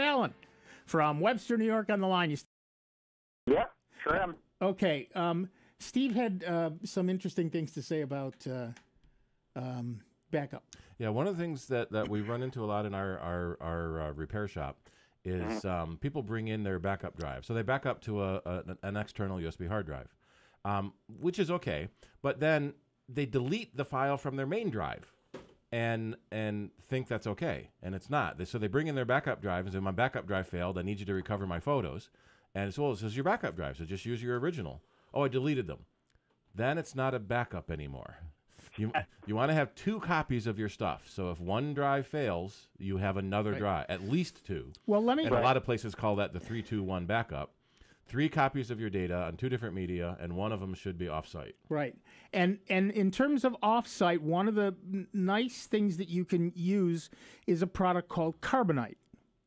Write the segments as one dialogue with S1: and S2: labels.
S1: Alan from Webster, New York on the line.
S2: Yeah, sure am.
S1: Okay. Steve had some interesting things to say about backup.
S3: Yeah, one of the things that we run into a lot in our repair shop is people bring in their backup drive. So they back up to an external USB hard drive, which is okay. But then they delete the file from their main drive and think that's okay, and it's not. So they bring in their backup drive and say, my backup drive failed. I need you to recover my photos. And it's, well, it says your backup drive, so just use your original. Oh, I deleted them. Then it's not a backup anymore. You want to have 2 copies of your stuff. So if one drive fails, you have another drive, at least 2.
S1: Well, let me.
S3: And a lot of places call that the 3-2-1 backup. 3 copies of your data on 2 different media, and one of them should be offsite.
S1: Right. And in terms of offsite, one of the nice things that you can use is a product called Carbonite.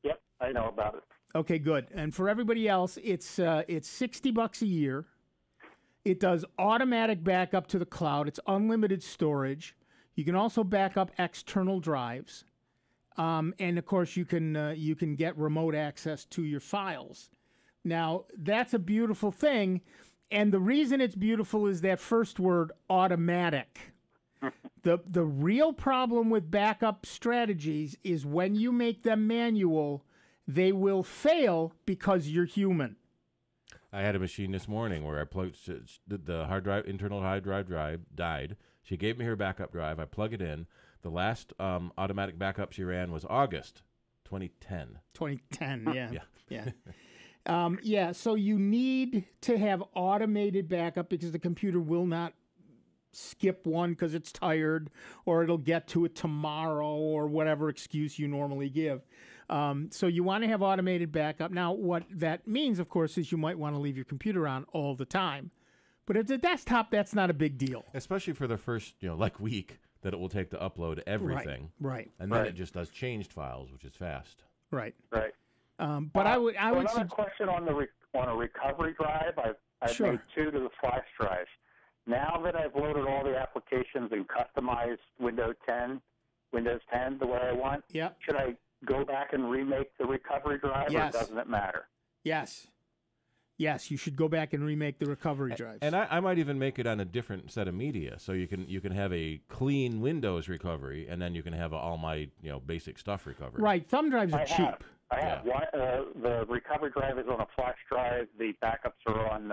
S2: Yep, I know about it.
S1: Okay, good. And for everybody else, it's $60 a year. It does automatic backup to the cloud. It's unlimited storage. You can also back up external drives, and of course you can get remote access to your files. Now that's a beautiful thing, and the reason it's beautiful is that first word, automatic. The real problem with backup strategies is when you make them manual, they will fail because you're human.
S3: I had a machine this morning where I plugged the hard drive, internal hard drive died. She gave me her backup drive. I plug it in. The last automatic backup she ran was August 2010.
S1: 2010, yeah. Yeah. So you need to have automated backup because the computer will not skip one because it's tired, or it'll get to it tomorrow, or whatever excuse you normally give. So you want to have automated backup. Now, what that means, of course, is you might want to leave your computer on all the time. But if it's a desktop, that's not a big deal.
S3: Especially for the first, week that it will take to upload everything.
S1: Right.
S3: And then it just does changed files, which is fast.
S1: Right.
S2: But
S1: I would.
S2: Another question on a recovery drive. I've made 2 to the flash drive. Now that I've loaded all the applications and customized Windows 10 the way I want, should I go back and remake the recovery drive, or doesn't it matter?
S1: Yes, you should go back and remake the recovery drives.
S3: And I might even make it on a different set of media, so you can have a clean Windows recovery, and then you can have all my basic stuff recovery.
S1: Right, thumb drives are cheap.
S2: I have. The recovery drive is on a flash drive. The backups are on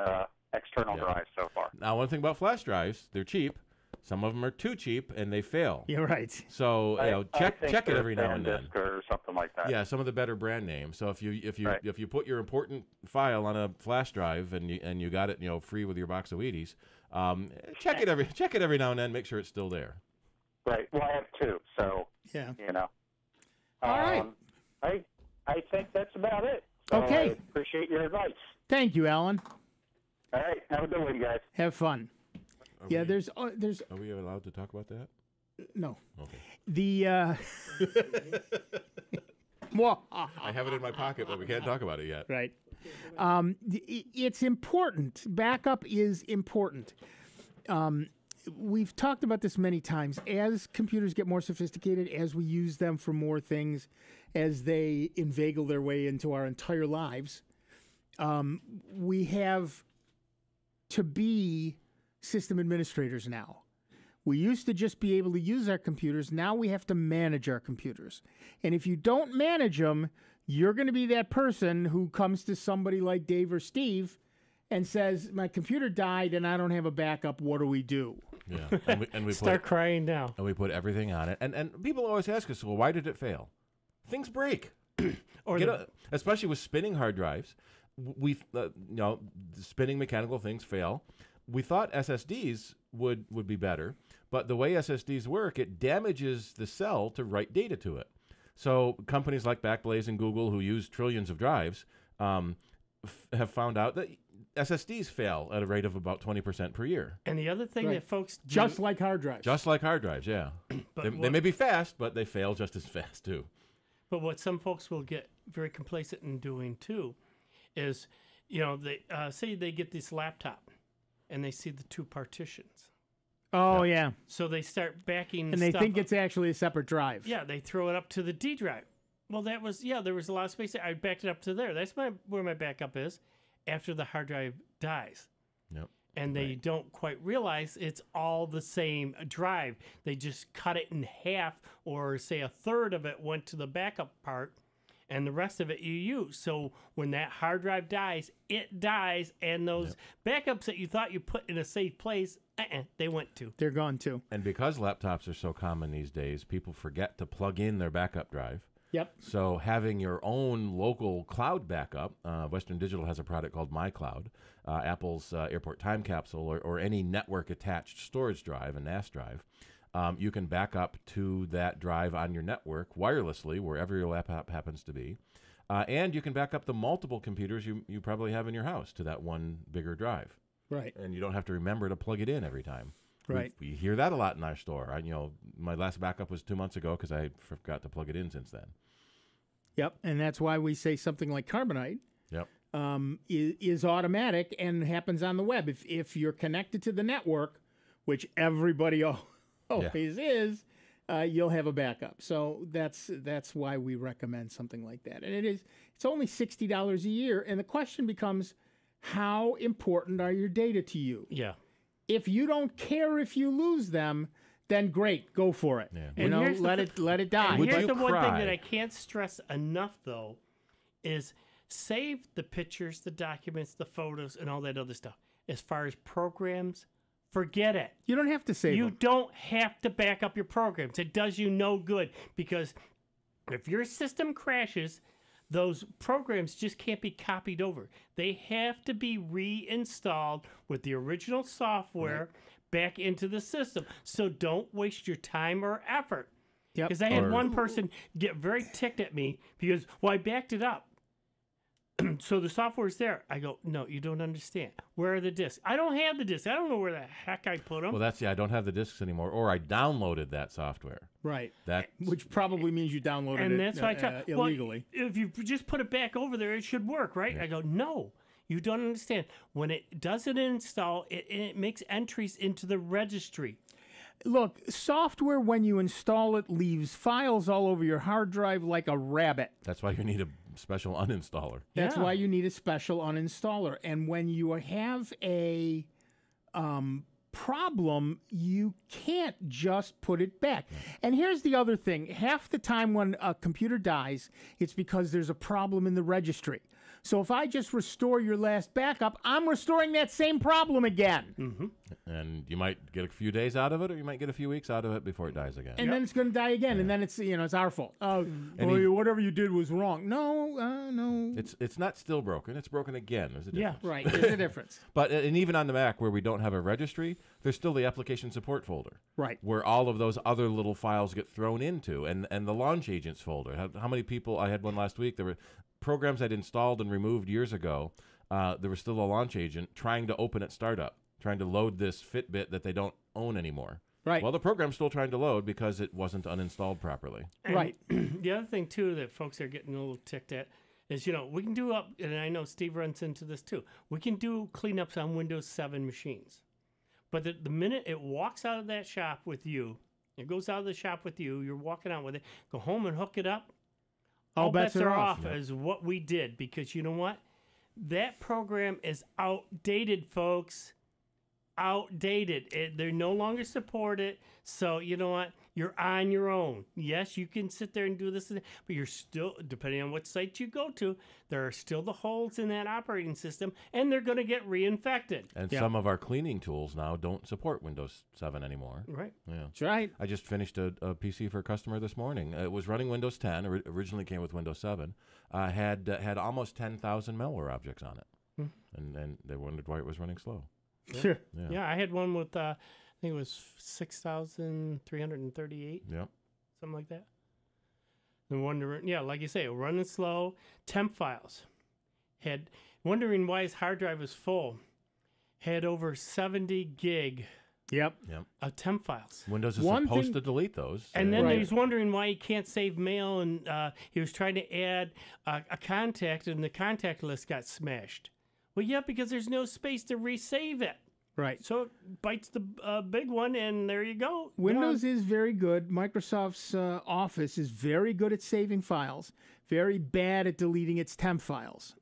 S2: external drives so far.
S3: Now, one thing about flash drives, they're cheap. Some of them are too cheap, and they fail.
S1: You're right.
S3: So check it every now and then,
S2: or something like that.
S3: Yeah, some of the better brand names. So if you put your important file on a flash drive and you got it free with your box of Wheaties, check it every now and then. Make sure it's still there.
S2: Right. Well, I have 2, so
S1: yeah.
S2: All right. I think that's about it. So
S1: okay.
S2: I appreciate your advice.
S1: Thank you, Alan.
S2: All right. Have a good one, guys.
S1: Have fun. There's.
S3: Are we allowed to talk about that?
S1: No.
S3: Okay. I have it in my pocket, but we can't talk about it yet.
S1: Right. It's important. Backup is important. We've talked about this many times. As computers get more sophisticated, as we use them for more things, as they inveigle their way into our entire lives, we have to be system administrators now. We used to just be able to use our computers. Now we have to manage our computers. And if you don't manage them, you're going to be that person who comes to somebody like Dave or Steve and says, my computer died and I don't have a backup. What do we do?
S3: Yeah, and we
S4: start crying now.
S3: And we put everything on it. And people always ask us, well, why did it fail? Things break. Especially with spinning hard drives. Spinning mechanical things fail. We thought SSDs would be better, but the way SSDs work, it damages the cell to write data to it. So companies like Backblaze and Google, who use trillions of drives, have found out that SSDs fail at a rate of about 20% per year.
S4: And the other thing that folks do,
S1: just like hard drives.
S3: Just like hard drives, yeah. They may be fast, but they fail just as fast too.
S4: But what some folks will get very complacent in doing too is, they say they get this laptop and they see the 2 partitions.
S1: Oh, yeah.
S4: So they start backing
S1: and they think it's actually a separate drive.
S4: Yeah, they throw it up to the D drive. Well, that was, there was a lot of space there. I backed it up to there. That's where my backup is after the hard drive dies.
S3: Yep.
S4: And they don't quite realize it's all the same drive. They just cut it in half, or say a third of it went to the backup part, and the rest of it you use. So when that hard drive dies, it dies, and those backups that you thought you put in a safe place, they went to.
S1: They're gone too.
S3: And because laptops are so common these days, people forget to plug in their backup drive.
S1: Yep.
S3: So having your own local cloud backup, Western Digital has a product called MyCloud, Apple's Airport Time Capsule, or any network-attached storage drive, a NAS drive. You can back up to that drive on your network wirelessly, wherever your laptop happens to be. And you can back up the multiple computers you probably have in your house to that one bigger drive.
S1: Right.
S3: And you don't have to remember to plug it in every time.
S1: Right.
S3: We hear that a lot in our store. My last backup was 2 months ago because I forgot to plug it in since then.
S1: Yep. And that's why we say something like Carbonite
S3: Yep.
S1: is automatic and happens on the web. If you're connected to the network, which everybody always is, you'll have a backup. So that's why we recommend something like that. And it's only $60 a year. And the question becomes, how important are your data to you?
S4: Yeah.
S1: If you don't care if you lose them, then great, go for it.
S3: Yeah.
S1: You know,
S4: here's
S1: let it die.
S3: Would
S4: Here's
S3: you
S4: the one thing
S3: cry?
S4: that I can't stress enough, though, is save the pictures, the documents, the photos, and all that other stuff. As far as programs, forget it.
S1: You don't have to save
S4: You
S1: them.
S4: don't have to back up your programs. It does you no good, because if your system crashes, those programs just can't be copied over. They have to be reinstalled with the original software back into the system. So don't waste your time or effort.
S1: Yep.
S4: Because I had one person get very ticked at me because, I backed it up. So the software's there. I go, no, you don't understand. Where are the discs? I don't have the discs. I don't know where the heck I put them.
S3: Well, I don't have the discs anymore, or I downloaded that software.
S1: Right.
S3: That
S1: Which probably means you downloaded
S4: and
S1: it
S4: that's why I try.
S1: illegally.
S4: Well, if you just put it back over there, it should work, right? I go, no, you don't understand. When it doesn't install, it makes entries into the registry.
S1: Look, software, when you install it, leaves files all over your hard drive like a rabbit.
S3: That's why you need a special uninstaller.
S1: That's
S4: Yeah.
S1: why you need a special uninstaller. And when you have a problem, you can't just put it back. And here's the other thing. Half the time when a computer dies, it's because there's a problem in the registry. So if I just restore your last backup, I'm restoring that same problem again.
S4: Mm-hmm.
S3: And you might get a few days out of it, or you might get a few weeks out of it before it dies again.
S1: And then it's going to die again, and then it's our fault. Whatever you did was wrong. No.
S3: It's not still broken. It's broken again. There's a difference.
S1: Right, there's a difference.
S3: But and even on the Mac, where we don't have a registry, there's still the application support folder.
S1: Right.
S3: Where all of those other little files get thrown into, and the launch agents folder. How many people? I had one last week. There were programs I'd installed and removed years ago. There was still a launch agent trying to open at startup, trying to load this Fitbit that they don't own anymore.
S1: Right.
S3: Well, the program's still trying to load because it wasn't uninstalled properly.
S4: And
S1: Right.
S4: The other thing, too, that folks are getting a little ticked at is, we can do and I know Steve runs into this, too. We can do cleanups on Windows 7 machines. But the minute it walks out of that shop with you, it goes out of the shop with you, you're walking out with it, go home and hook it up, all bets are off is what we did. Because you know what? That program is outdated, folks. Outdated. They no longer support it. So you know what? You're on your own. Yes, you can sit there and do this, but you're still, depending on what site you go to, there are still the holes in that operating system, and they're going to get reinfected.
S3: And some of our cleaning tools now don't support Windows 7 anymore.
S4: Right.
S3: Yeah.
S1: That's right.
S3: I just finished a PC for a customer this morning. It was running Windows 10. Originally came with Windows 7. Had almost 10,000 malware objects on it, and they wondered why it was running slow.
S1: Sure.
S4: Yeah, I had one with, I think it was 6,338.
S3: Yep.
S4: Something like that. And wondering, like you say, running slow. Temp files. Wondering why his hard drive was full. Had over 70 gig
S1: Yep.
S4: of temp files.
S3: Windows is
S1: One
S3: supposed
S1: thing-
S3: to delete those.
S4: And then
S1: Right.
S4: he was wondering why he can't save mail, and he was trying to add a contact, and the contact list got smashed. Well, yeah, because there's no space to resave it.
S1: Right.
S4: So Bytes the big one, and there you go.
S1: Windows is very good. Microsoft's Office is very good at saving files, very bad at deleting its temp files.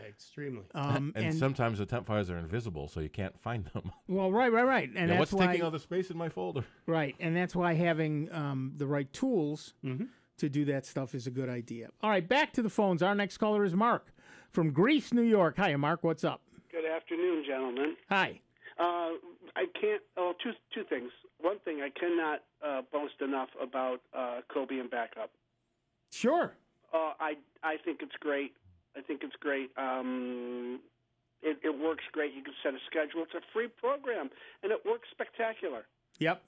S4: Extremely.
S3: And sometimes the temp files are invisible, so you can't find them.
S1: Well, right. And that's
S3: what's
S1: why,
S3: taking all the space in my folder?
S1: Right, and that's why having the right tools to do that stuff is a good idea. All right, back to the phones. Our next caller is Mark from Greece, New York. Hi, Mark. What's up?
S5: Good afternoon, gentlemen.
S1: Hi.
S5: I can't. Oh, two things. One thing, I cannot boast enough about Cobian backup.
S1: Sure.
S5: I think it's great. It works great. You can set a schedule. It's a free program, and it works spectacular.
S1: Yep.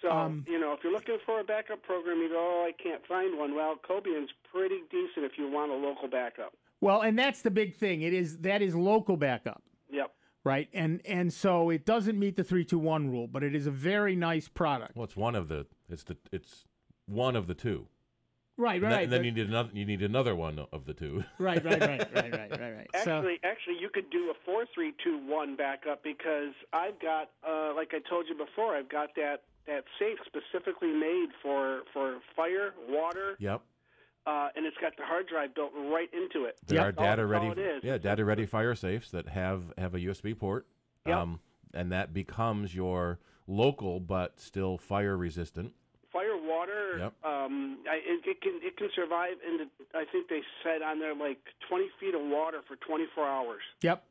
S5: So, if you're looking for a backup program, you go, oh, I can't find one. Well, Cobian's pretty decent if you want a local backup.
S1: Well, and that's the big thing. That is local backup.
S5: Yep.
S1: Right, and so it doesn't meet the 3-2-1 rule, but it is a very nice product.
S3: Well, it's one of the two.
S1: Right.
S3: And then you need another one of the two.
S1: Right.
S5: Actually, you could do a 4-3-2-1 backup because I've got, like I told you before, I've got that safe specifically made for fire, water.
S3: Yep.
S5: And it's got the hard drive built right into it.
S3: There are data ready fire safes that have a USB port.
S5: Yep.
S3: And that becomes your local but still fire resistant.
S5: Fire, water.
S3: Yep.
S5: It can survive in I think they said on there like 20 feet of water for 24 hours.
S1: Yep.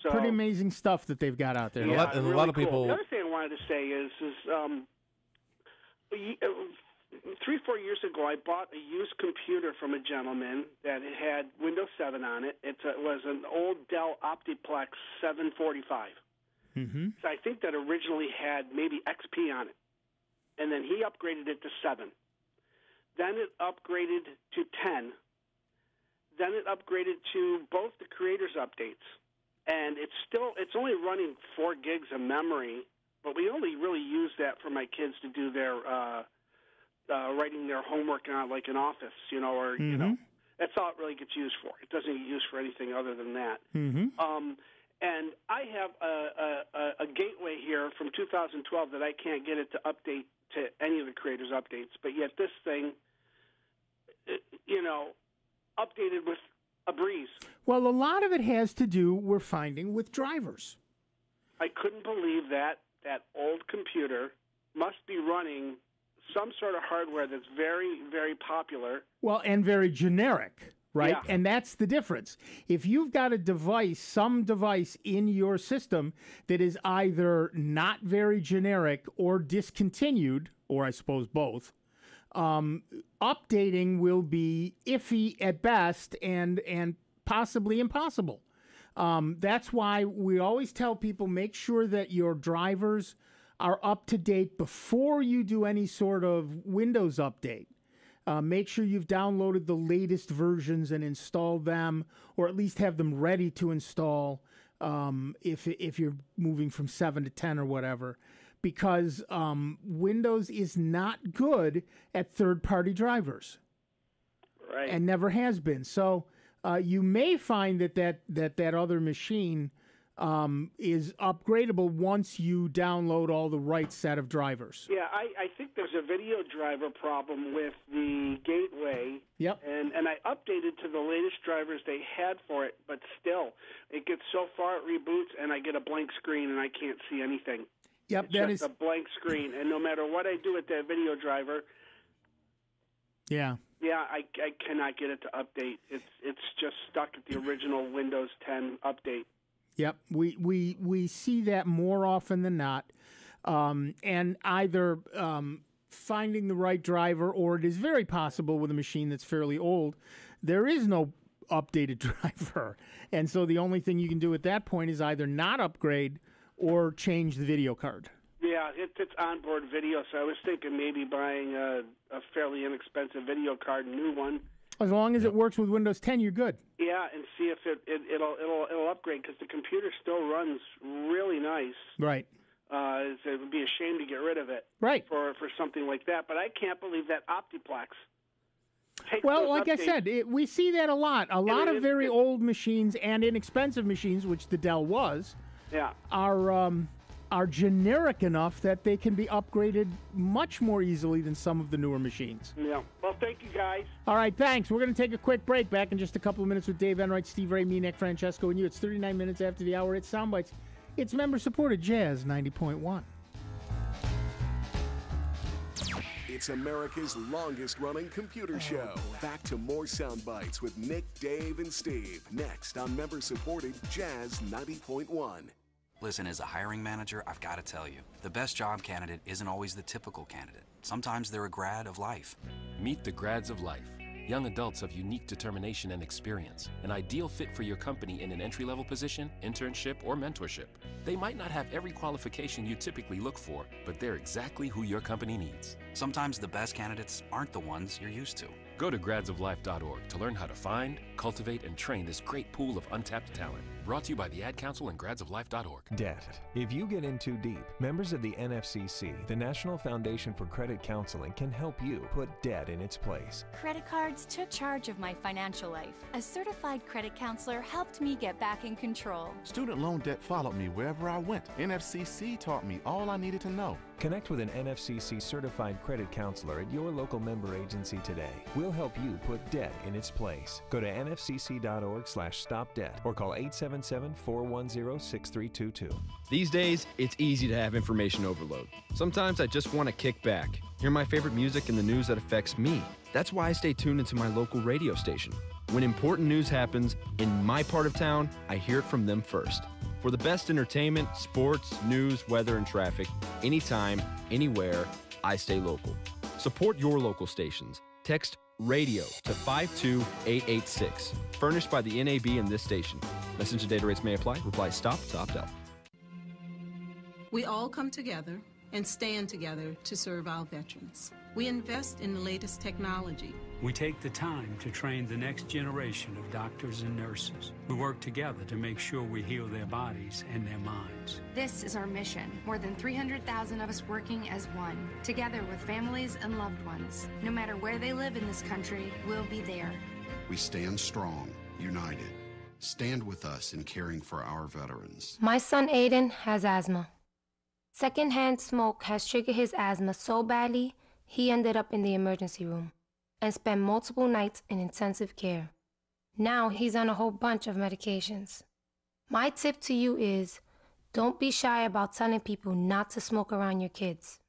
S1: So, pretty amazing stuff that they've got out there.
S5: Yeah,
S3: and
S5: really
S3: a lot of
S5: cool.
S3: people.
S5: The other thing I wanted to say is 3-4 years ago, I bought a used computer from a gentleman that had Windows 7 on it. It was an old Dell Optiplex 745.
S1: Mm-hmm.
S5: So I think that originally had maybe XP on it. And then he upgraded it to 7. Then it upgraded to 10. Then it upgraded to both the creators updates. And it's only running 4 gigs of memory, but we only really use that for my kids to do their writing their homework on, like in Office, that's all it really gets used for. It doesn't get used for anything other than that.
S1: Mm-hmm.
S5: And I have a gateway here from 2012 that I can't get it to update to any of the creators updates, but yet this thing, updated with a breeze.
S1: Well, a lot of it has to do, we're finding, with drivers.
S5: I couldn't believe that old computer must be running some sort of hardware that's very, very popular.
S1: Well, and very generic, right?
S5: Yeah.
S1: And that's the difference. If you've got a device, some device in your system that is either not very generic or discontinued, or I suppose both, updating will be iffy at best and possibly impossible. That's why we always tell people, make sure that your drivers are up to date before you do any sort of Windows update. Make sure you've downloaded the latest versions and installed them, or at least have them ready to install if you're moving from 7 to 10 or whatever. Because Windows is not good at third-party drivers.
S5: Right.
S1: And never has been. So you may find that other machine is upgradable once you download all the right set of drivers.
S5: Yeah, I think there's a video driver problem with the gateway.
S1: Yep.
S5: And I updated to the latest drivers they had for it, but still, it gets so far it reboots, and I get a blank screen, and I can't see anything.
S1: Yep,
S5: it's just a blank screen, and no matter what I do with that video driver,
S1: yeah,
S5: I cannot get it to update. It's just stuck at the original Windows 10 update.
S1: Yep, we see that more often than not, and either finding the right driver, or it is very possible with a machine that's fairly old, there is no updated driver, and so the only thing you can do at that point is either not upgrade or change the video card.
S5: Yeah, it's onboard video, so I was thinking maybe buying a fairly inexpensive video card, a new one.
S1: As long as it works with Windows 10, you're good.
S5: Yeah, and see if it'll upgrade, because the computer still runs really nice.
S1: Right.
S5: It would be a shame to get rid of it.
S1: Right.
S5: For something like that, but I can't believe that Optiplex.
S1: Well, like I said, we see that a lot. A lot of very old machines and inexpensive machines, which the Dell was,
S5: yeah,
S1: are are generic enough that they can be upgraded much more easily than some of the newer machines.
S5: Yeah. Well, thank you, guys.
S1: All right, thanks. We're going to take a quick break. Back in just a couple of minutes with Dave Enright, Steve Ray, me, Nick Francesco, and you. It's 39 minutes after the hour. It's Soundbites. It's member-supported Jazz 90.1.
S6: It's America's longest-running computer show. Back to more Sound Bites with Nick, Dave, and Steve. Next on member-supported Jazz 90.1.
S7: Listen, as a hiring manager, I've got to tell you, the best job candidate isn't always the typical candidate. Sometimes they're a grad of life.
S8: Meet the grads of life. Young adults of unique determination and experience. An ideal fit for your company in an entry-level position, internship, or mentorship. They might not have every qualification you typically look for, but they're exactly who your company needs.
S7: Sometimes the best candidates aren't the ones you're used to.
S8: Go to gradsoflife.org to learn how to find, cultivate, and train this great pool of untapped talent. Brought to you by the Ad Council and gradsoflife.org.
S9: Debt. If you get in too deep, members of the NFCC, the National Foundation for Credit Counseling, can help you put debt in its place.
S10: Credit cards took charge of my financial life. A certified credit counselor helped me get back in control.
S11: Student loan debt followed me wherever I went. NFCC taught me all I needed to know.
S9: Connect with an NFCC certified credit counselor at your local member agency today. We'll help you put debt in its place. Go to nfcc.org/stopdebt or call 877-410-6322.
S12: These days, it's easy to have information overload. Sometimes I just want to kick back, hear my favorite music and the news that affects me. That's why I stay tuned into my local radio station. When important news happens in my part of town, I hear it from them first. For the best entertainment, sports, news, weather, and traffic, anytime, anywhere, I stay local. Support your local stations. Text RADIO to 52886. Furnished by the NAB and this station. Message and data rates may apply. Reply STOP to opt out.
S13: We all come together and stand together to serve our veterans. We invest in the latest technology.
S14: We take the time to train the next generation of doctors and nurses. We work together to make sure we heal their bodies and their minds.
S15: This is our mission. More than 300,000 of us working as one, together with families and loved ones. No matter where they live in this country, we'll be there.
S16: We stand strong, united. Stand with us in caring for our veterans.
S17: My son Aiden has asthma. Secondhand smoke has triggered his asthma so badly, he ended up in the emergency room and spent multiple nights in intensive care. Now he's on a whole bunch of medications. My tip to you is, don't be shy about telling people not to smoke around your kids.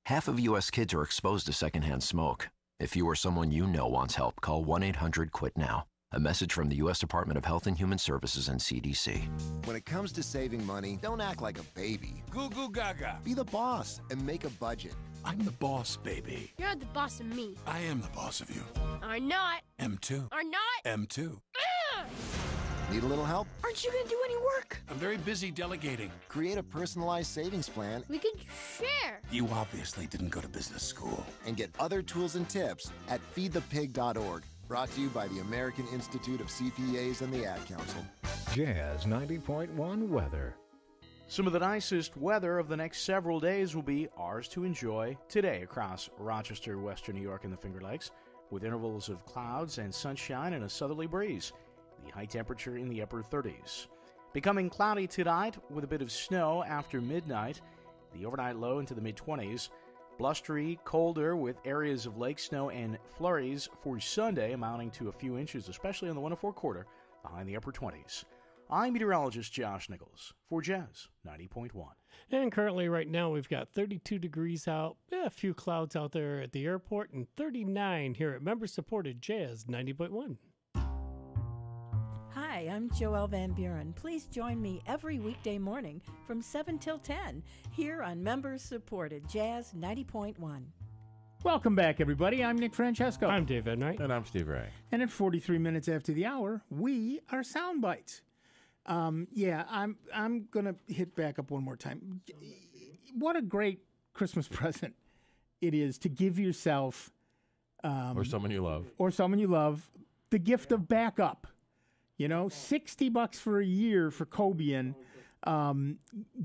S18: Half of U.S. kids are exposed to secondhand smoke. If you or someone you know wants help, call 1-800-QUIT-NOW. A message from the U.S. Department of Health and Human Services and CDC.
S19: When it comes to saving money, don't act like a baby.
S20: Goo goo gaga.
S19: Be the boss and make a budget.
S20: I'm the boss, baby.
S21: You're the boss of me.
S20: I am the boss of you.
S21: Are not.
S20: M2.
S21: Are not.
S20: M2.
S19: Need a little help?
S21: Aren't you going to do any work?
S20: I'm very busy delegating.
S19: Create a personalized savings plan.
S21: We could share.
S20: You obviously didn't go to business school.
S19: And get other tools and tips at feedthepig.org. Brought to you by the American Institute of CPAs and the Ad Council.
S22: Jazz 90.1 weather.
S23: Some of the nicest weather of the next several days will be ours to enjoy today across Rochester, Western New York, and the Finger Lakes, with intervals of clouds and sunshine and a southerly breeze. The high temperature in the upper 30s. Becoming cloudy tonight with a bit of snow after midnight. The overnight low into the mid-20s. Blustery, colder with areas of lake snow and flurries for Sunday amounting to a few inches, especially on the 104 quarter, the high in the upper 20s. I'm meteorologist Josh Nichols for Jazz 90.1.
S4: And currently right now we've got 32 degrees out, a few clouds out there at the airport, and 39 here at member-supported Jazz 90.1.
S24: Hi, I'm Joelle Van Buren. Please join me every weekday morning from 7 till 10 here on members-supported Jazz 90.1.
S1: Welcome back, everybody. I'm Nick Francesco.
S4: I'm Dave Enright.
S3: And I'm Steve Ray.
S1: And at 43 minutes after the hour, we are Soundbites. I'm going to hit back up one more time. What a great Christmas present it is to give yourself...
S3: or someone you love.
S1: Or someone you love, the gift of backup. You know, $60 for a year for Cobian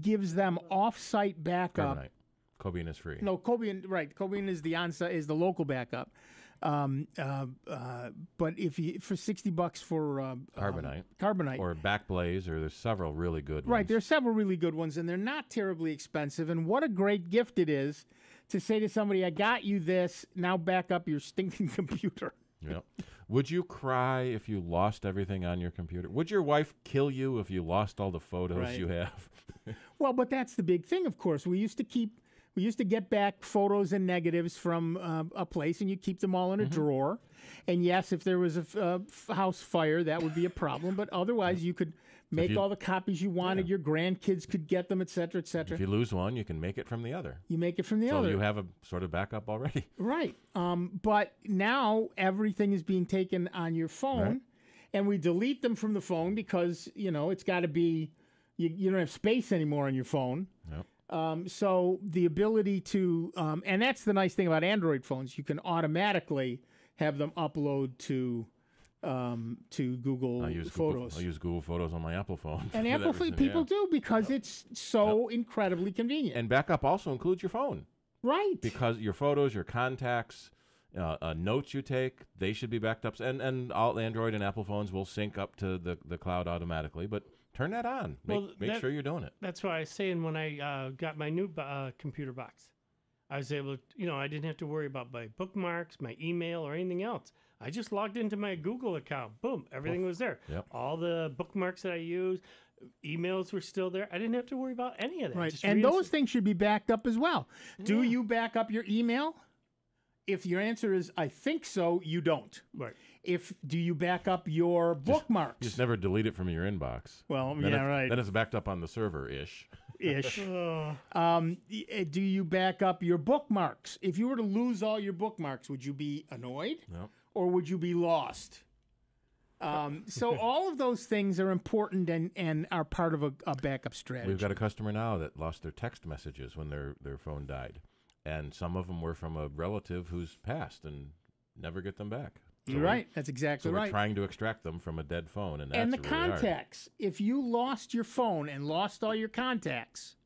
S1: gives them off-site backup.
S3: Cobian is free.
S1: No, Cobian, right. Cobian is the on-site, is the local backup. But if you for $60 for carbonite
S3: or Backblaze, or there's several really good ones.
S1: Right, there's several really good ones, and they're not terribly expensive. And what a great gift it is to say to somebody, "I got you this. Now back up your stinking computer."
S3: Yeah. Would you cry if you lost everything on your computer? Would your wife kill you if you lost all the photos you have?
S1: Well, but that's the big thing, of course. We used to get back photos and negatives from a place, and you keep them all in a drawer. And yes, if there was a house fire, that would be a problem. But otherwise, you could make all the copies you wanted. Your grandkids could get them, et cetera, et cetera.
S3: If you lose one, you can make it from the other.
S1: You make it from the other.
S3: So you have a sort of backup already.
S1: Right. But now everything is being taken on your phone, and we delete them from the phone because, it's got to be, you don't have space anymore on your phone.
S3: Yep.
S1: So the ability to, and that's the nice thing about Android phones, you can automatically have them upload to Google Photos.
S3: I use Google Photos on my Apple phone.
S1: And Apple people do because it's so incredibly convenient.
S3: And backup also includes your phone.
S1: Right.
S3: Because your photos, your contacts, notes you take, they should be backed up. And all Android and Apple phones will sync up to the cloud automatically. But turn that on. Make sure you're doing it.
S4: That's why I was saying when I got my new computer box, I was able to, I didn't have to worry about my bookmarks, my email, or anything else. I just logged into my Google account. Boom, everything was there.
S3: Yep.
S4: All the bookmarks that I used, emails were still there. I didn't have to worry about any of that.
S1: Right, and those things should be backed up as well. Do you back up your email? If your answer is, I think so, you don't.
S4: Right.
S1: Do you back up your bookmarks?
S3: Just never delete it from your inbox.
S1: Well,
S3: right. Then it's backed up on the server-ish.
S1: Do you back up your bookmarks? If you were to lose all your bookmarks, would you be annoyed?
S3: No.
S1: Or would you be lost? So all of those things are important and are part of a backup strategy.
S3: We've got a customer now that lost their text messages when their phone died. And some of them were from a relative who's passed and never get them back. So
S1: You're right. That's exactly right.
S3: We're trying to extract them from a dead phone, and that's
S1: and the
S3: really
S1: contacts.
S3: Hard.
S1: If you lost your phone and lost all your contacts,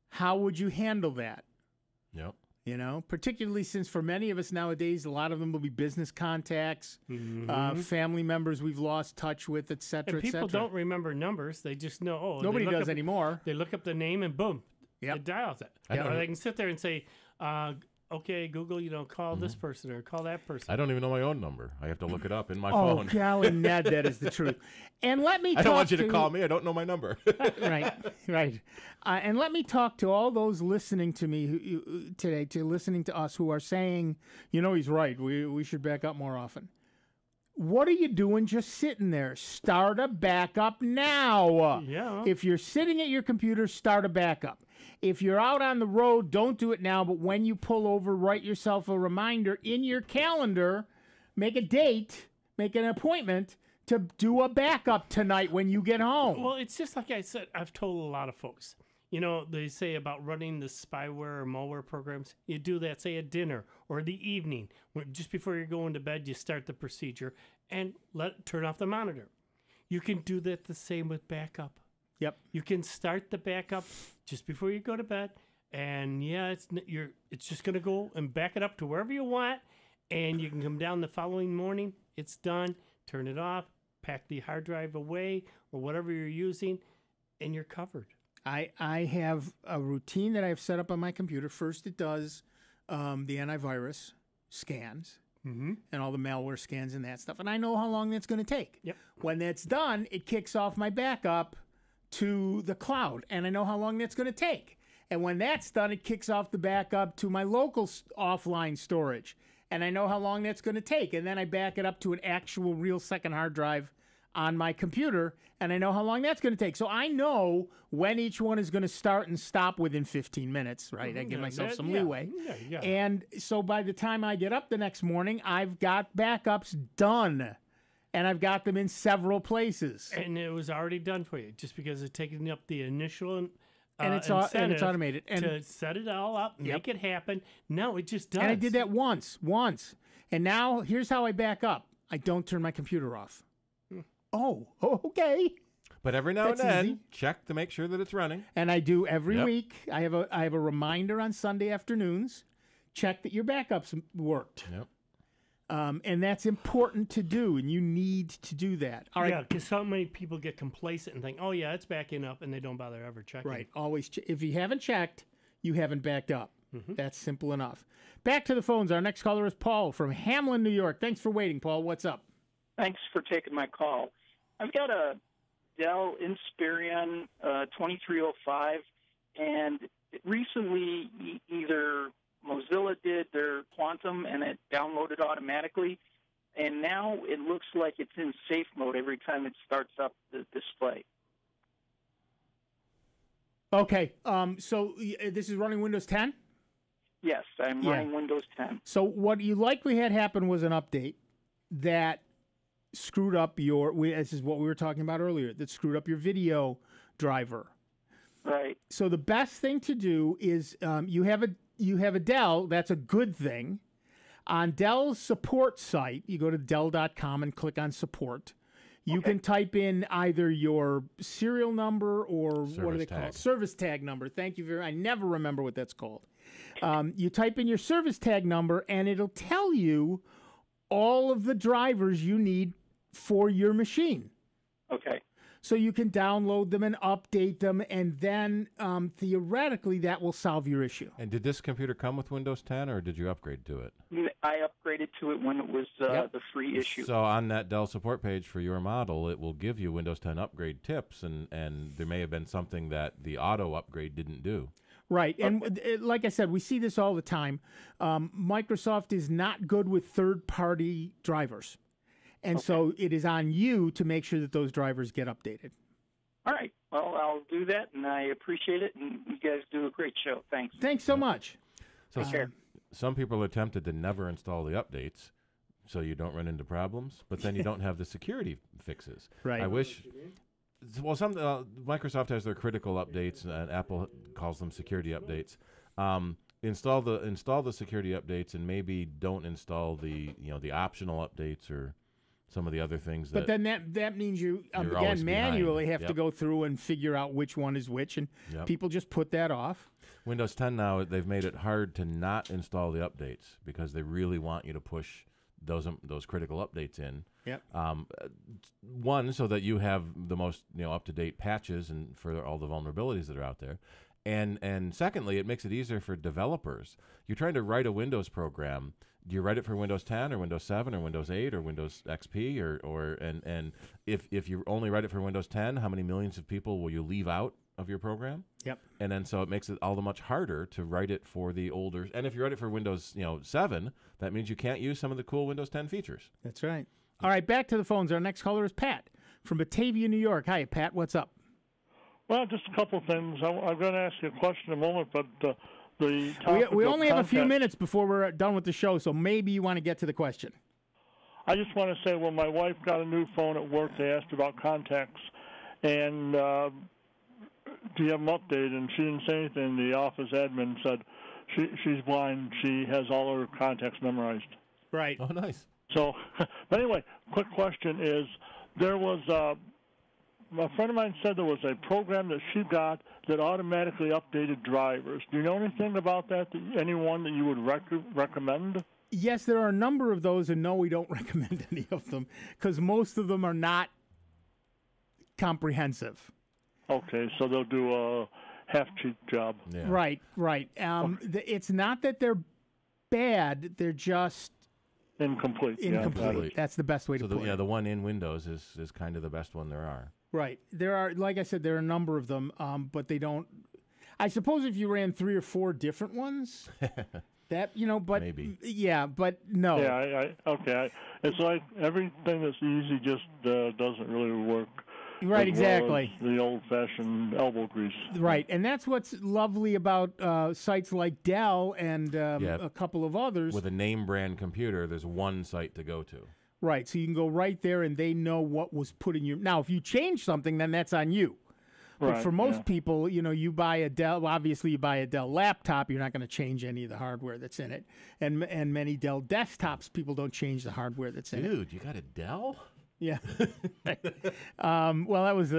S1: how would you handle that?
S3: Yep.
S1: Particularly since for many of us nowadays, a lot of them will be business contacts, family members we've lost touch with, et cetera,
S4: and people don't remember numbers. They just know,
S1: nobody does anymore.
S4: They look up the name and boom, it dials it. Or they can sit there and say, okay, Google, call this person or call that person.
S3: I don't even know my own number. I have to look it up in my phone.
S1: Oh, golly, Ned, that is the truth. And let me
S3: I don't want you to call me. I don't know my number.
S1: Right. And let me talk to all those listening to me today, listening to us who are saying, he's right. We should back up more often. What are you doing just sitting there? Start a backup now.
S4: Yeah.
S1: If you're sitting at your computer, start a backup. If you're out on the road, don't do it now, but when you pull over, write yourself a reminder in your calendar, make a date, make an appointment to do a backup tonight when you get home.
S4: Well, it's just like I said, I've told a lot of folks. They say about running the spyware or malware programs, you do that, say, at dinner or the evening. Just before you're going to bed, you start the procedure and turn off the monitor. You can do that the same with backup.
S1: Yep.
S4: You can start the backup just before you go to bed, and it's just going to go and back it up to wherever you want, and you can come down the following morning. It's done. Turn it off. Pack the hard drive away or whatever you're using, and you're covered.
S1: I have a routine that I have set up on my computer. First, it does the antivirus scans and all the malware scans and that stuff, and I know how long that's going to take.
S4: Yep.
S1: When that's done, it kicks off my backup to the cloud, and I know how long that's going to take. And when that's done, it kicks off the backup to my local offline storage, and I know how long that's going to take. And then I back it up to an actual real second hard drive on my computer, and I know how long that's going to take. So I know when each one is going to start and stop within 15 minutes, right? I give myself some leeway.
S4: Yeah.
S1: And so by the time I get up the next morning, I've got backups done. And I've got them in several places.
S4: And it was already done for you, just because it's taking up the initial
S1: and it's automated. And
S4: to set it all up, make it happen. No, it just does.
S1: And I did that once. And now here's how I back up. I don't turn my computer off. Oh, okay.
S3: But every now and then, check to make sure that it's running.
S1: And I do every week. I have a reminder on Sunday afternoons check that your backups worked.
S3: Yep.
S1: And that's important to do, and you need to do that. All right.
S4: Yeah, because so many people get complacent and think, oh, yeah, it's backing up, and they don't bother ever checking.
S1: Right. Always. If you haven't checked, you haven't backed up.
S4: Mm-hmm.
S1: That's simple enough. Back to the phones. Our next caller is Paul from Hamlin, New York. Thanks for waiting, Paul. What's up?
S2: Thanks for taking my call. I've got a Dell Inspiron 2305, and recently either Mozilla did their Quantum and it downloaded automatically, and now it looks like it's in safe mode every time it starts up the display.
S1: Okay. So this is running Windows 10?
S2: Yes, I'm running Windows 10.
S1: So what you likely had happen was an update that screwed up this is what we were talking about earlier, that screwed up your video driver.
S2: Right.
S1: So the best thing to do is you have a Dell, that's a good thing. On Dell's support site, you go to Dell.com and click on support. You can type in either your serial number or what are they called? Service tag number. Thank you very much. I never remember what that's called. You type in your service tag number, and it'll tell you all of the drivers you need for your machine.
S2: Okay.
S1: So you can download them and update them, and then theoretically that will solve your issue.
S3: And did this computer come with Windows 10, or did you upgrade to it?
S2: I upgraded to it when it was the free issue.
S3: So on that Dell support page for your model, it will give you Windows 10 upgrade tips, and there may have been something that the auto upgrade didn't do.
S1: Right. And like I said, we see this all the time. Microsoft is not good with third-party drivers. And so it is on you to make sure that those drivers get updated.
S2: All right. Well, I'll do that, and I appreciate it. And you guys do a great show. Thanks.
S1: Thanks so much.
S3: So some people are tempted to never install the updates so you don't run into problems, but then you don't have the security fixes.
S1: Right.
S3: I wish... Well, Microsoft has their critical updates, and Apple calls them security updates. Install the security updates, and maybe don't install the optional updates or some of the other things.
S1: But then that means you again manually have to go through and figure out which one is which, and people just put that off.
S3: Windows 10 now, they've made it hard to not install the updates because they really want you to push those critical updates in.
S1: Yep.
S3: One, so that you have the most up-to-date patches and for all the vulnerabilities that are out there. And secondly, it makes it easier for developers. You're trying to write a Windows program. Do you write it for Windows 10 or Windows 7 or Windows 8 or Windows XP and if you only write it for Windows 10, how many millions of people will you leave out of your program?
S1: Yep.
S3: And then so it makes it all the much harder to write it for the older. And if you write it for Windows 7, that means you can't use some of the cool Windows 10 features.
S1: That's right. All right, back to the phones. Our next caller is Pat from Batavia, New York. Hi, Pat. What's up?
S5: Well, just a couple of things. I'm going to ask you a question in a moment, but the
S1: we only have a few minutes before we're done with the show, so maybe you want to get to the question.
S5: I just want to say, well, my wife got a new phone at work. They asked about contacts, and do you have them updated? And she didn't say anything. The office admin said she's blind. She has all her contacts memorized.
S1: Right.
S3: Oh, nice.
S5: So, but anyway, quick question is, there was a friend of mine said there was a program that she got that automatically updated drivers. Do you know anything about that? Anyone that you would recommend?
S1: Yes, there are a number of those, and no, we don't recommend any of them because most of them are not comprehensive.
S5: Okay, so they'll do a half-cheek job.
S3: Yeah.
S1: Right. It's not that they're bad; they're just
S5: incomplete.
S1: That's the best way to put it.
S3: Yeah, the one in Windows is kind of the best one there are.
S1: Right. There are, like I said, there are a number of them, but they don't. I suppose if you ran 3 or 4 different ones, that but
S3: maybe.
S1: Yeah, but no.
S5: Yeah. Okay. It's like everything that's easy just doesn't really work.
S1: Right, exactly.
S5: The old-fashioned elbow grease.
S1: Right, and that's what's lovely about sites like Dell and a couple of others.
S3: With a name brand computer, there's one site to go to.
S1: Right, so you can go right there and they know what was put in your... Now, if you change something, then that's on you. But for most people, you buy a Dell... Obviously, you buy a Dell laptop, you're not going to change any of the hardware that's in it. And many Dell desktops, people don't change the hardware that's in it.
S3: Dude, you got a Dell?
S1: Yeah. Well, that was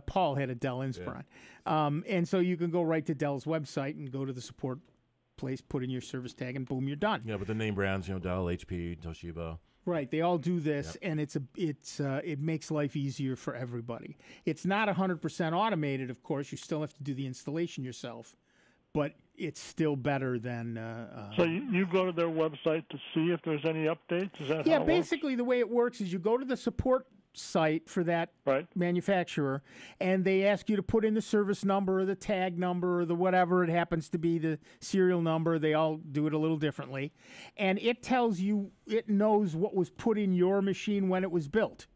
S1: Paul had a Dell Inspiron. And so you can go right to Dell's website and go to the support place, put in your service tag, and boom, you're done.
S3: Yeah, but the name brands, Dell, HP, Toshiba.
S1: Right, they all do this, and it makes life easier for everybody. It's not 100% automated, of course. You still have to do the installation yourself, but it's still better than.
S5: So you go to their website to see if there's any updates? Is that
S1: Yeah,
S5: how it
S1: basically the way it works is you go to the support site for that manufacturer, and they ask you to put in the service number or the tag number or the whatever it happens to be, the serial number. They all do it a little differently, and it tells you, it knows what was put in your machine when it was built.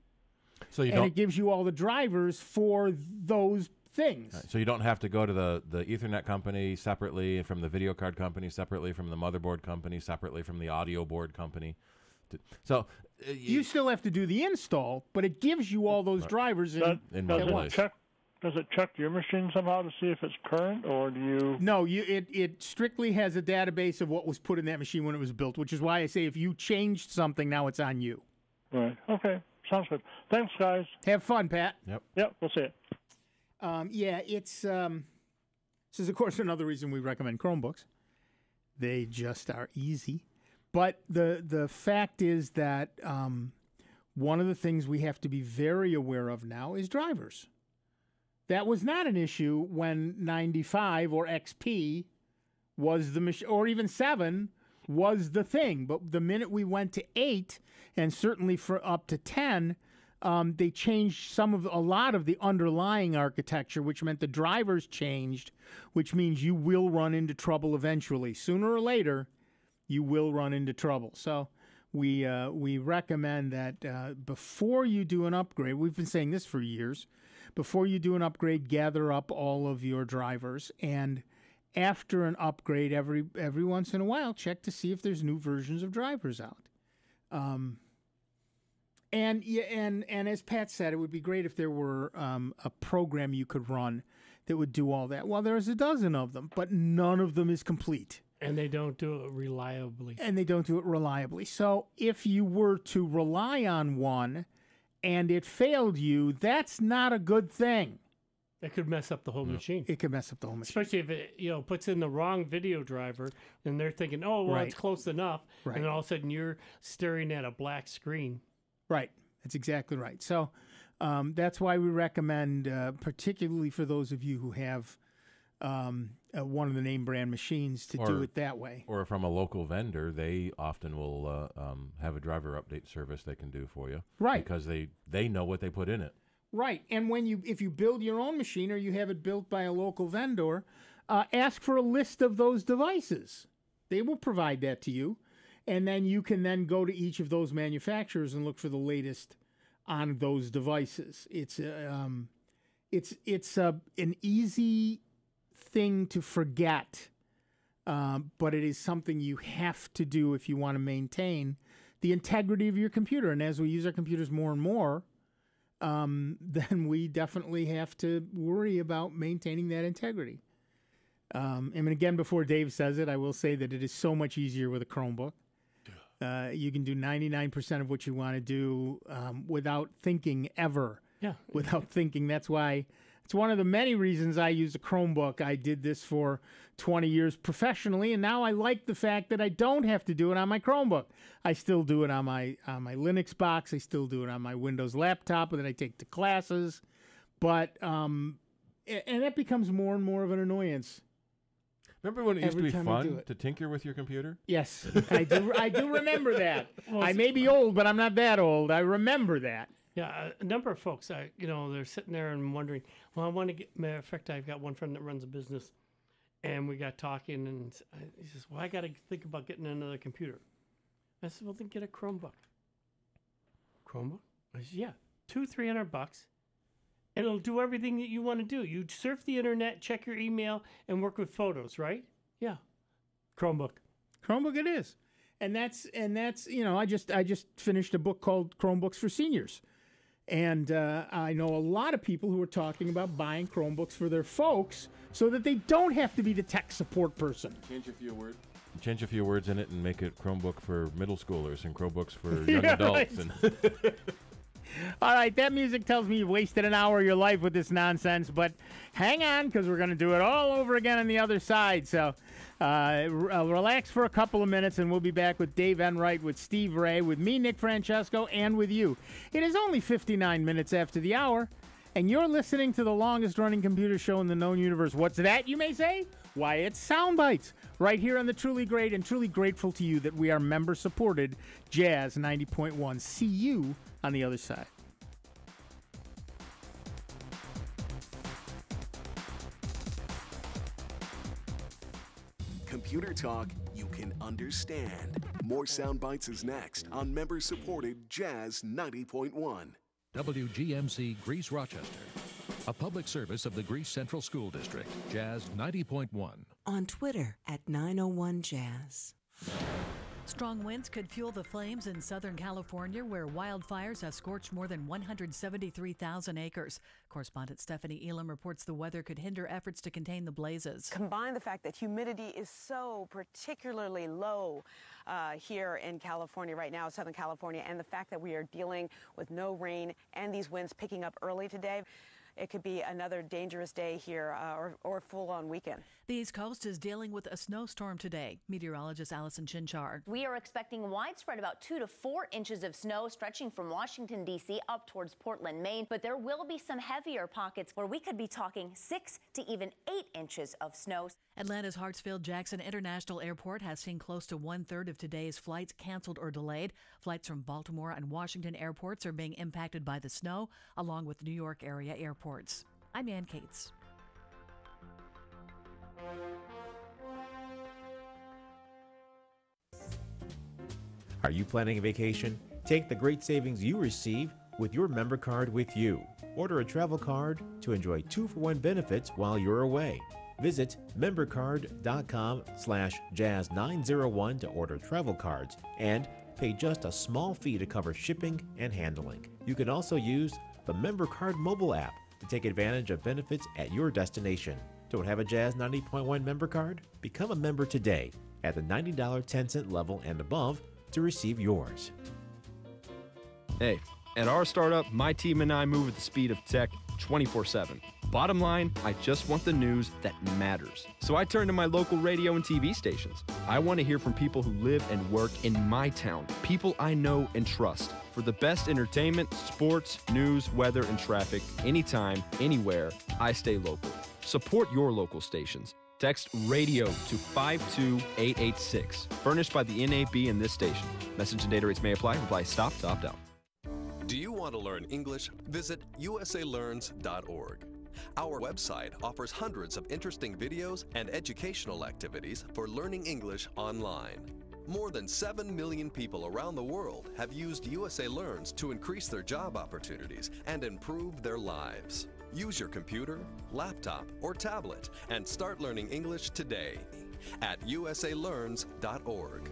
S3: So you
S1: and
S3: don't,
S1: it gives you all the drivers for those things.
S3: so you don't have to go to the Ethernet company separately, from the video card company separately, from the motherboard company separately, from the audio board company. So
S1: you still have to do the install, but it gives you all those drivers in
S5: does
S1: once.
S5: it check your machine somehow to see if it's current, or do you?
S1: No, it strictly has a database of what was put in that machine when it was built, which is why I say if you changed something, now it's on you.
S5: Right. Okay. Sounds good. Thanks, guys.
S1: Have fun, Pat.
S5: Yep. We'll see it.
S1: It's this is of course another reason we recommend Chromebooks. They just are easy. But the fact is that one of the things we have to be very aware of now is drivers. That was not an issue when 95 or XP was the machine, or even 7 was the thing. But the minute we went to 8, and certainly for up to 10, they changed a lot of the underlying architecture, which meant the drivers changed, which means you will run into trouble eventually. Sooner or later, you will run into trouble. So we recommend that before you do an upgrade, we've been saying this for years, before you do an upgrade, gather up all of your drivers, and after an upgrade, every once in a while, check to see if there's new versions of drivers out. And as Pat said, it would be great if there were a program you could run that would do all that. Well, there's a dozen of them, but none of them is complete.
S4: And they don't do it reliably. So if you were to rely on one and it failed you, that's not a good thing.
S1: It could mess up the whole machine. It could mess up the whole machine.
S4: Especially if it puts in the wrong video driver and they're thinking, oh, well, it's close enough.
S1: Right.
S4: And then all of a sudden you're staring at a black screen.
S1: Right. That's exactly right. So that's why we recommend, particularly for those of you who have one of the name brand machines, to do it that way.
S3: Or from a local vendor, they often will have a driver update service they can do for you.
S1: Right.
S3: Because they know what they put in it.
S1: Right. And if you build your own machine or you have it built by a local vendor, ask for a list of those devices. They will provide that to you. And then you can then go to each of those manufacturers and look for the latest on those devices. It's an easy thing to forget, but it is something you have to do if you want to maintain the integrity of your computer. And as we use our computers more and more, then we definitely have to worry about maintaining that integrity. And again, before Dave says it, I will say that it is so much easier with a Chromebook. You can do 99% of what you want to do without thinking ever.
S4: Yeah.
S1: Without thinking. That's why it's one of the many reasons I use a Chromebook. I did this for 20 years professionally, and now I like the fact that I don't have to do it on my Chromebook. I still do it on my Linux box. I still do it on my Windows laptop that I take to classes. But and that becomes more and more of an annoyance.
S3: Remember when it used to be fun to tinker with your computer?
S1: Yes, I do. I do remember that. Well, I may be old, but I'm not that old. I remember that.
S4: Yeah, a number of folks, they're sitting there and wondering, well, I want to get, matter of fact, I've got one friend that runs a business, and we got talking, and he says, well, I got to think about getting another computer. I said, well, then get a Chromebook. Chromebook? I said, yeah, $200-300, and it'll do everything that you want to do. You surf the internet, check your email, and work with photos, right? Yeah. Chromebook
S1: it is. And that's I just finished a book called Chromebooks for Seniors. And I know a lot of people who are talking about buying Chromebooks for their folks so that they don't have to be the tech support person.
S3: Change a few words in it and make it Chromebook for middle schoolers and Chromebooks for young adults.
S1: Right. All right, that music tells me you've wasted an hour of your life with this nonsense, but hang on, because we're going to do it all over again on the other side. So relax for a couple of minutes, and we'll be back with Dave Enright, with Steve Ray, with me, Nick Francesco, and with you. It is only 59 minutes after the hour, and you're listening to the longest-running computer show in the known universe. What's that, you may say? Why, it's Sound Bytes, right here on the Truly Great, and truly grateful to you that we are member-supported Jazz 90.1. See you on the other side.
S6: Computer talk you can understand. More Sound Bites is next on member-supported Jazz 90.1.
S7: WGMC Greece Rochester, a public service of the Greece Central School District, Jazz 90.1.
S8: On Twitter at 901jazz.
S10: Strong winds could fuel the flames in Southern California, where wildfires have scorched more than 173,000 acres. Correspondent Stephanie Elam reports the weather could hinder efforts to contain the blazes.
S25: Combine the fact that humidity is so particularly low here in California right now, Southern California, and the fact that we are dealing with no rain and these winds picking up early today, it could be another dangerous day here or full-on weekend.
S10: The East Coast is dealing with a snowstorm today. Meteorologist Allison Chinchar.
S26: We are expecting widespread about 2 to 4 inches of snow stretching from Washington, D.C. up towards Portland, Maine. But there will be some heavier pockets where we could be talking 6 to even 8 inches of snow.
S10: Atlanta's Hartsfield-Jackson International Airport has seen close to 1/3 of today's flights canceled or delayed. Flights from Baltimore and Washington airports are being impacted by the snow, along with New York area airports. I'm Ann Cates.
S27: Are you planning a vacation? Take the great savings you receive with your member card with you. Order a travel card to enjoy 2-for-1 benefits while you're away. Visit membercard.com/jazz901 to order travel cards and pay just a small fee to cover shipping and handling. You can also use the Member Card mobile app to take advantage of benefits at your destination. Don't have a Jazz 90.1 member card? Become a member today at the $90.10 level and above to receive yours.
S12: Hey, at our startup, my team and I move at the speed of tech 24/7. Bottom line, I just want the news that matters. So I turn to my local radio and TV stations. I want to hear from people who live and work in my town, people I know and trust. For the best entertainment, sports, news, weather, and traffic, anytime, anywhere, I stay local. Support your local stations. Text RADIO to 52886. Furnished by the NAB and this station. Message and data rates may apply. Reply STOP to opt out.
S28: Do you want to learn English? Visit usalearns.org. Our website offers hundreds of interesting videos and educational activities for learning English online. More than 7 million people around the world have used USA Learns to increase their job opportunities and improve their lives. Use your computer, laptop, or tablet and start learning English today at usalearns.org.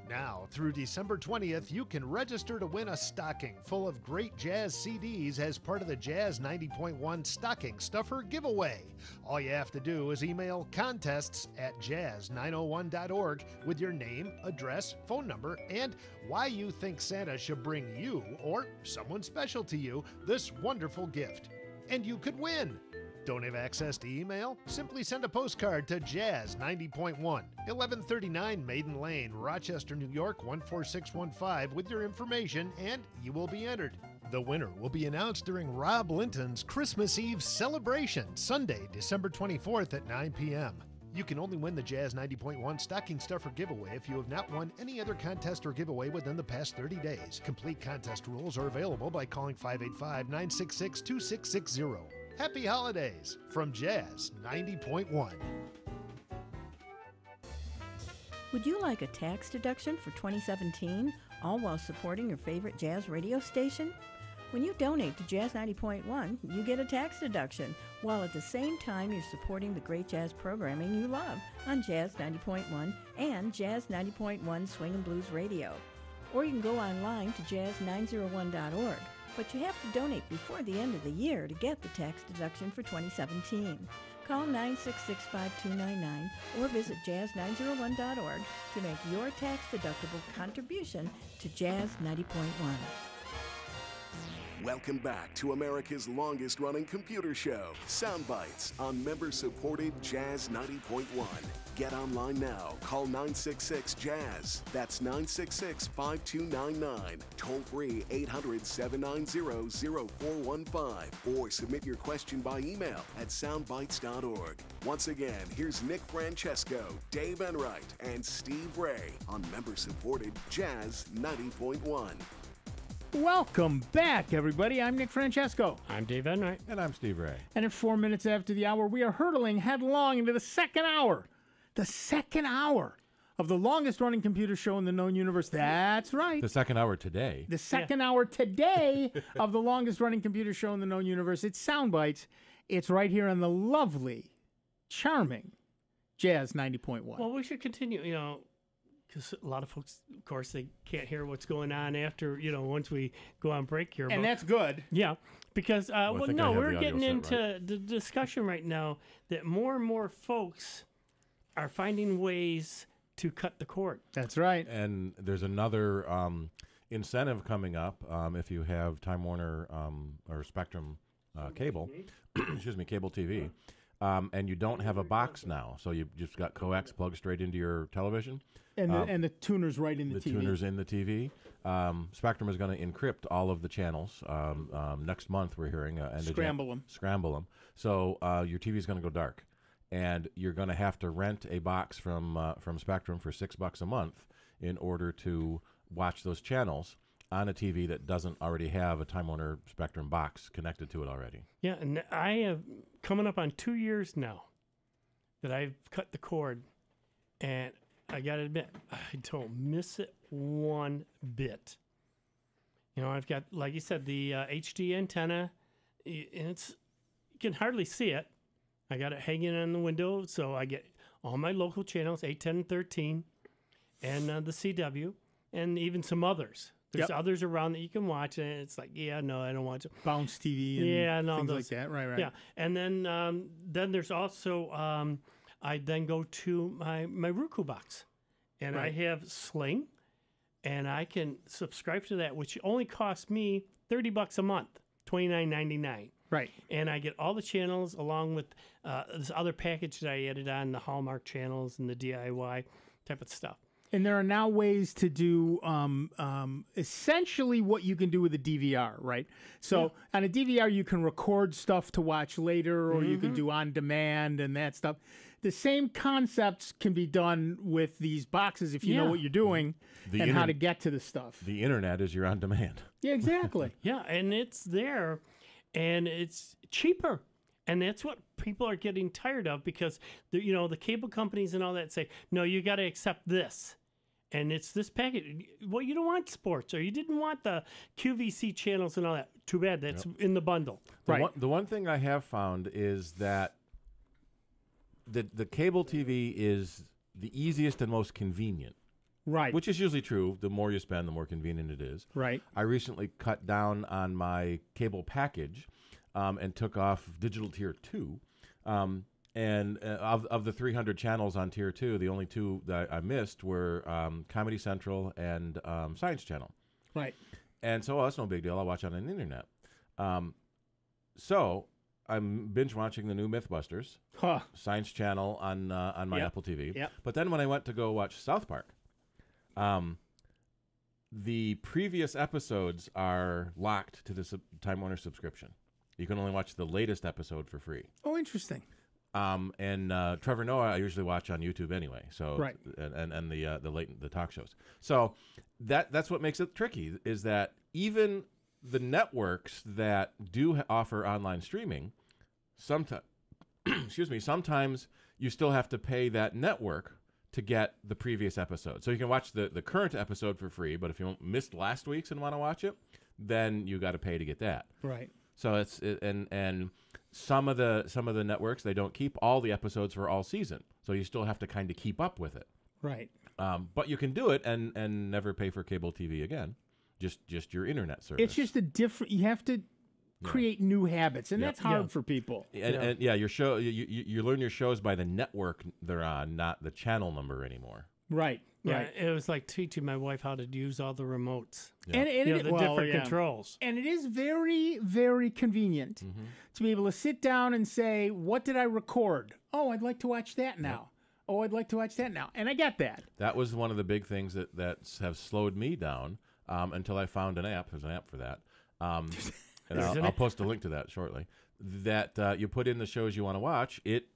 S29: Now, through December 20th, you can register to win a stocking full of great jazz CDs as part of the Jazz 90.1 Stocking Stuffer giveaway. All you have to do is email contests@jazz901.org with your name, address, phone number, and why you think Santa should bring you, or someone special to you, this wonderful gift. And you could win. Don't have access to email? Simply send a postcard to Jazz 90.1, 1139 Maiden Lane, Rochester, New York 14615 with your information, and you will be entered. The winner will be announced during Rob Linton's Christmas Eve celebration, Sunday, December 24th at 9 p.m. You can only win the Jazz 90.1 Stocking Stuffer giveaway if you have not won any other contest or giveaway within the past 30 days. Complete contest rules are available by calling 585-966-2660. Happy holidays from Jazz 90.1.
S24: Would you like a tax deduction for 2017, all while supporting your favorite jazz radio station? When you donate to Jazz 90.1, you get a tax deduction, while at the same time you're supporting the great jazz programming you love on Jazz 90.1 and Jazz 90.1 Swing and Blues Radio. Or you can go online to jazz901.org. But you have to donate before the end of the year to get the tax deduction for 2017. Call 966-5299 or visit jazz901.org to make your tax-deductible contribution to Jazz 90.1.
S6: Welcome back to America's longest-running computer show, Sound Bytes, on member-supported Jazz 90.1. Get online now. Call 966-JAZZ. That's 966-5299. Toll-free 800-790-0415. Or submit your question by email at soundbytes.org. Once again, here's Nick Francesco, Dave Enright, and Steve Ray on member-supported Jazz 90.1.
S1: Welcome back, everybody. I'm Nick Francesco.
S4: I'm Dave Enright.
S3: And I'm Steve Ray.
S1: And at 4 minutes after the hour, we are hurtling headlong into the second hour. The second hour of the longest-running computer show in the known universe. That's right.
S3: The second hour today.
S1: The second hour today of the longest-running computer show in the known universe. It's Sound Bytes. It's right here on the lovely, charming Jazz 90.1.
S4: Well, we should continue, because a lot of folks, of course, they can't hear what's going on after, once we go on break here.
S1: And that's good.
S4: Yeah, because, we're getting into
S3: right?
S4: the discussion right now that more and more folks are finding ways to cut the cord.
S1: That's right.
S3: And there's another incentive coming up if you have Time Warner or Spectrum cable, excuse me, cable TV, and you don't have a box now. So you've just got coax plugged straight into your television.
S1: And the tuner's right in the TV.
S3: The tuner's in the TV. Spectrum is going to encrypt all of the channels next month, we're hearing.
S1: Scramble them.
S3: Scramble them. So your TV is going to go dark. And you're going to have to rent a box from Spectrum for $6 a month in order to watch those channels on a TV that doesn't already have a Time Warner Spectrum box connected to it already.
S4: Yeah, and I have coming up on 2 years now that I've cut the cord, and I got to admit, I don't miss it one bit. I've got, like you said, the HD antenna, and you can hardly see it. I got it hanging on the window, so I get all my local channels, 8, 10, and 13, and the CW, and even some others. There's others around that you can watch, and it's like, I don't watch it.
S1: Bounce TV and things like that. Right.
S4: Yeah, and then there's also, I then go to my Roku box, and I have Sling, and I can subscribe to that, which only costs me $30 a month, $29.99.
S1: Right.
S4: And I get all the channels along with this other package that I added on, the Hallmark channels and the DIY type of stuff.
S1: And there are now ways to do essentially what you can do with a DVR, right? So on a DVR, you can record stuff to watch later, or you can do on demand and that stuff. The same concepts can be done with these boxes if you know what you're doing and how to get to the stuff.
S3: The internet is your on demand.
S1: Yeah, exactly.
S4: Yeah, and it's there. And it's cheaper. And that's what people are getting tired of because, the cable companies and all that say, no, you got to accept this. And it's this package. Well, you don't want sports or you didn't want the QVC channels and all that. Too bad. That's in the bundle.
S3: The one thing I have found is that the cable TV is the easiest and most convenient.
S1: Right.
S3: Which is usually true. The more you spend, the more convenient it is.
S1: Right.
S3: I recently cut down on my cable package and took off digital tier 2. And of the 300 channels on tier 2, the only two that I missed were Comedy Central and Science Channel.
S1: Right.
S3: And so that's no big deal. I'll watch on the internet. So I'm binge watching the new Mythbusters, Science Channel on my Apple TV.
S1: Yep.
S3: But then when I went to go watch South Park, the previous episodes are locked to the Time Warner subscription. You can only watch the latest episode for free.
S1: Oh, interesting.
S3: And Trevor Noah I usually watch on YouTube anyway. So
S1: right.
S3: And the talk shows. So that's what makes it tricky is that even the networks that do offer online streaming, sometimes you still have to pay that network to get the previous episode. So you can watch the current episode for free, but if you missed last week's and want to watch it, then you got to pay to get that.
S1: Right.
S3: So and some of the networks, they don't keep all the episodes for all season. So you still have to kind of keep up with it.
S1: Right.
S3: But you can do it and never pay for cable TV again. Just your internet service.
S1: It's just a different. You have to create new habits, and that's hard for people.
S3: And your show, you learn your shows by the network they're on, not the channel number anymore.
S1: Right.
S4: Yeah,
S1: right.
S4: it was like teaching my wife how to use all the remotes.
S1: And
S4: the different controls.
S1: And it is very, very convenient to be able to sit down and say, what did I record? Oh, I'd like to watch that now. Oh, I'd like to watch that now. And I get that.
S3: That was one of the big things that have slowed me down until I found an app. There's an app for that. And I'll post a link to that shortly. That you put in the shows you want to watch. It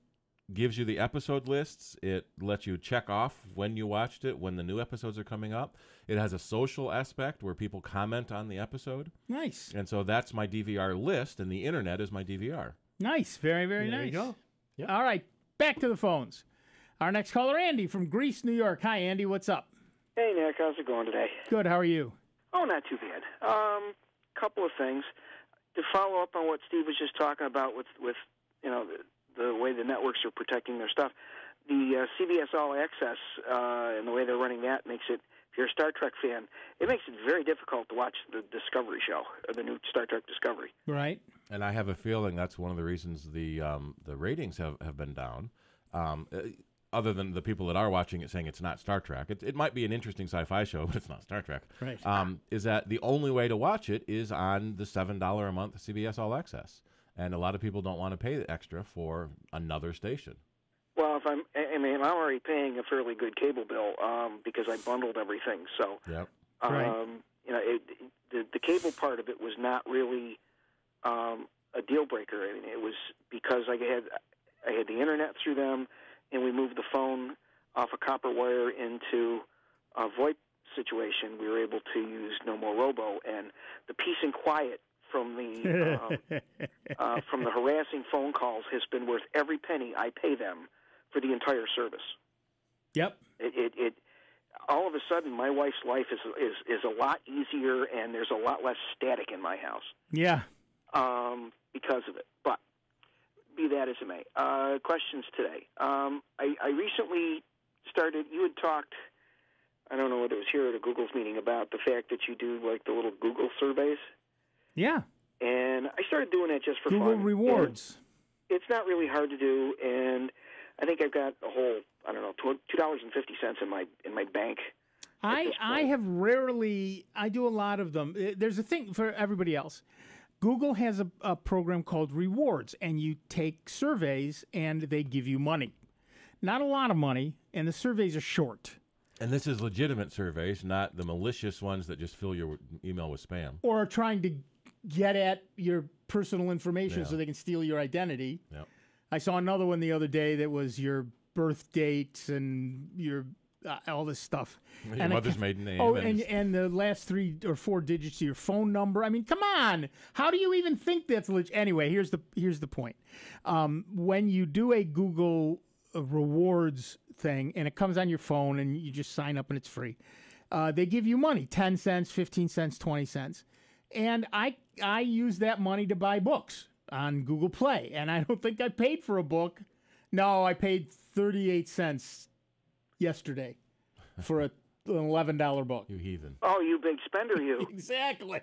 S3: gives you the episode lists. It lets you check off when you watched it, when the new episodes are coming up. It has a social aspect where people comment on the episode.
S1: Nice.
S3: And so that's my DVR list, and the internet is my DVR.
S1: Nice. Very, very
S4: There
S1: nice.
S4: you go. Yep.
S1: All right. Back to the phones. Our next caller, Andy from Greece, New York. Hi, Andy. What's up?
S9: Hey, Nick. How's it going today?
S1: Good. How are you?
S9: Oh, not too bad. Couple of things. To follow up on what Steve was just talking about with the way the networks are protecting their stuff, the CBS All Access and the way they're running that makes it, if you're a Star Trek fan, it makes it very difficult to watch the Discovery show, or the new Star Trek Discovery.
S1: Right.
S3: And I have a feeling that's one of the reasons the ratings have been down. Other than the people that are watching it saying it's not Star Trek. It might be an interesting sci-fi show, but it's not Star Trek.
S1: Right.
S3: Is that the only way to watch it is on the $7 a month CBS All Access. And a lot of people don't want to pay the extra for another station.
S9: Well, I'm already paying a fairly good cable bill because I bundled everything. So,
S3: yep.
S9: The cable part of it was not really a deal breaker. I mean, it was because I had the internet through them, and we moved the phone off a copper wire into a VoIP situation. We were able to use No More Robo, and the peace and quiet from the from the harassing phone calls has been worth every penny I pay them for the entire service.
S1: Yep.
S9: It all of a sudden, my wife's life is a lot easier, and there's a lot less static in my house.
S1: Yeah.
S9: Because of it, but. Be that as it may. Questions today. I recently started, you had talked, I don't know whether it was here at a Google's meeting, about the fact that you do like the little Google surveys.
S1: Yeah.
S9: And I started doing that just for
S1: Google
S9: fun.
S1: Rewards.
S9: And it's not really hard to do, and I think I've got a whole, I don't know, $2.50 in my bank.
S1: I have rarely, I do a lot of them. There's a thing for everybody else. Google has a program called Rewards, and you take surveys, and they give you money. Not a lot of money, and the surveys are short.
S3: And this is legitimate surveys, not the malicious ones that just fill your email with spam.
S1: Or are trying to get at your personal information so they can steal your identity.
S3: Yep.
S1: I saw another one the other day that was your birth dates and your all this stuff.
S3: Your mother's maiden name.
S1: Oh, and the last 3 or 4 digits of your phone number. I mean, come on. How do you even think that's legit? Anyway, here's the point. When you do a Google Rewards thing and it comes on your phone and you just sign up and it's free, they give you money, 10 cents, 15 cents, 20 cents. And I use that money to buy books on Google Play. And I don't think I paid for a book. No, I paid 38 cents yesterday for an $11 book.
S3: You heathen.
S9: Oh, you big spender, you.
S1: Exactly.